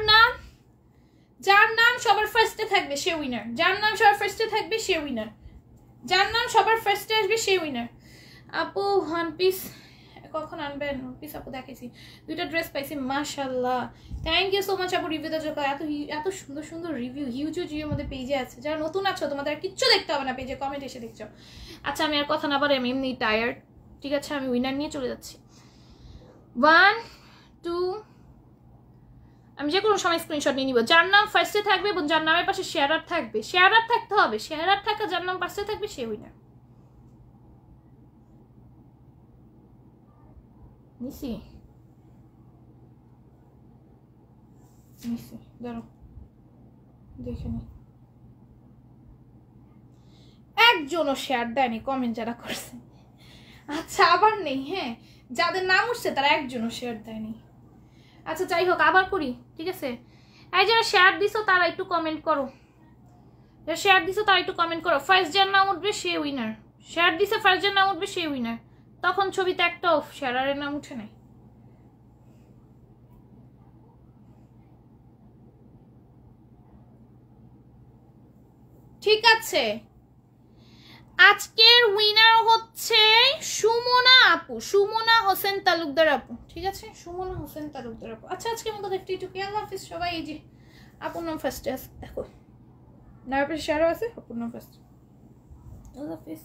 Speaker 1: নাম সবার ফার্স্টে থাকবে সে উইনার, যার নাম সবার ফার্স্টে থাকবে সে উইনার, যার নাম সবার ফার্স্টে আসবে সে উইনার। আপু ওয়ান পিস কখন আনবেন? পিস আপু দেখেছি, 2টা ড্রেস পাইছি, মাশাআল্লাহ। থ্যাংক ইউ সো মাচ আপু রিভিউটা জন্য। এত সুন্দর সুন্দর রিভিউ হিউজ রিভিউ আমাদের পেজে আছে। যারা নতুন আছো তোমাদের আর কিচ্ছু দেখতে হবে না, পেজে কমেন্ট এসে দেখছো। আচ্ছা, আমি আর কথা না বলে, আমি এমনি টায়ার্ড, ঠিক আছে? আমি উইনার নিয়ে চলে যাচ্ছি। 1 2, আমি যে কোনো সময় স্ক্রিনশট নিয়ে নিব। যার নাম ফার্স্টে থাকবে এবং যার নামের পাশে শেয়ারার থাকবে, শেয়ারার থাকতে হবে, শেয়ারার থাকা যার নাম ফার্স্টে থাকবে সে উইনার। নিছি ধরো দেখে নি, একজনও শেয়ার দেয়নি কমেন্ট যারা করছে। আচ্ছা, আবার নেই। হ্যাঁ, যাদের নাম উঠছে তারা একজনও শেয়ার দেয়নি। আচ্ছা, যাই হোক, আবার করি, ঠিক আছে? এই যারা শেয়ার দিছো তারা একটু কমেন্ট করো, যারা শেয়ার দিছো তারা একটু কমেন্ট করো। ফার্স্ট যার নাম উঠবে সে উইনার, শেয়ার দিছে ফার্স্ট যার নাম উঠবে সে উইনার। তখন ছবিতে একটাও শেয়ারের নাম উঠে নাই। ঠিক আছে, আজকের উইনার হচ্ছে সুমনা আপু, সুমনা হোসেন তালুকদার আপু, ঠিক আছে? সুমনা হোসেন তালুকদার আপু। আচ্ছা, আজকের মতো দেখতে একটু আল্লাহ হাফিজ সবাই। এই যে আপুর নাম ফার্স্টে আছে, দেখো নামের পাশে শেয়ারও আছে, আপুর নাম ফার্স্ট। আল্লাহ হাফিজ।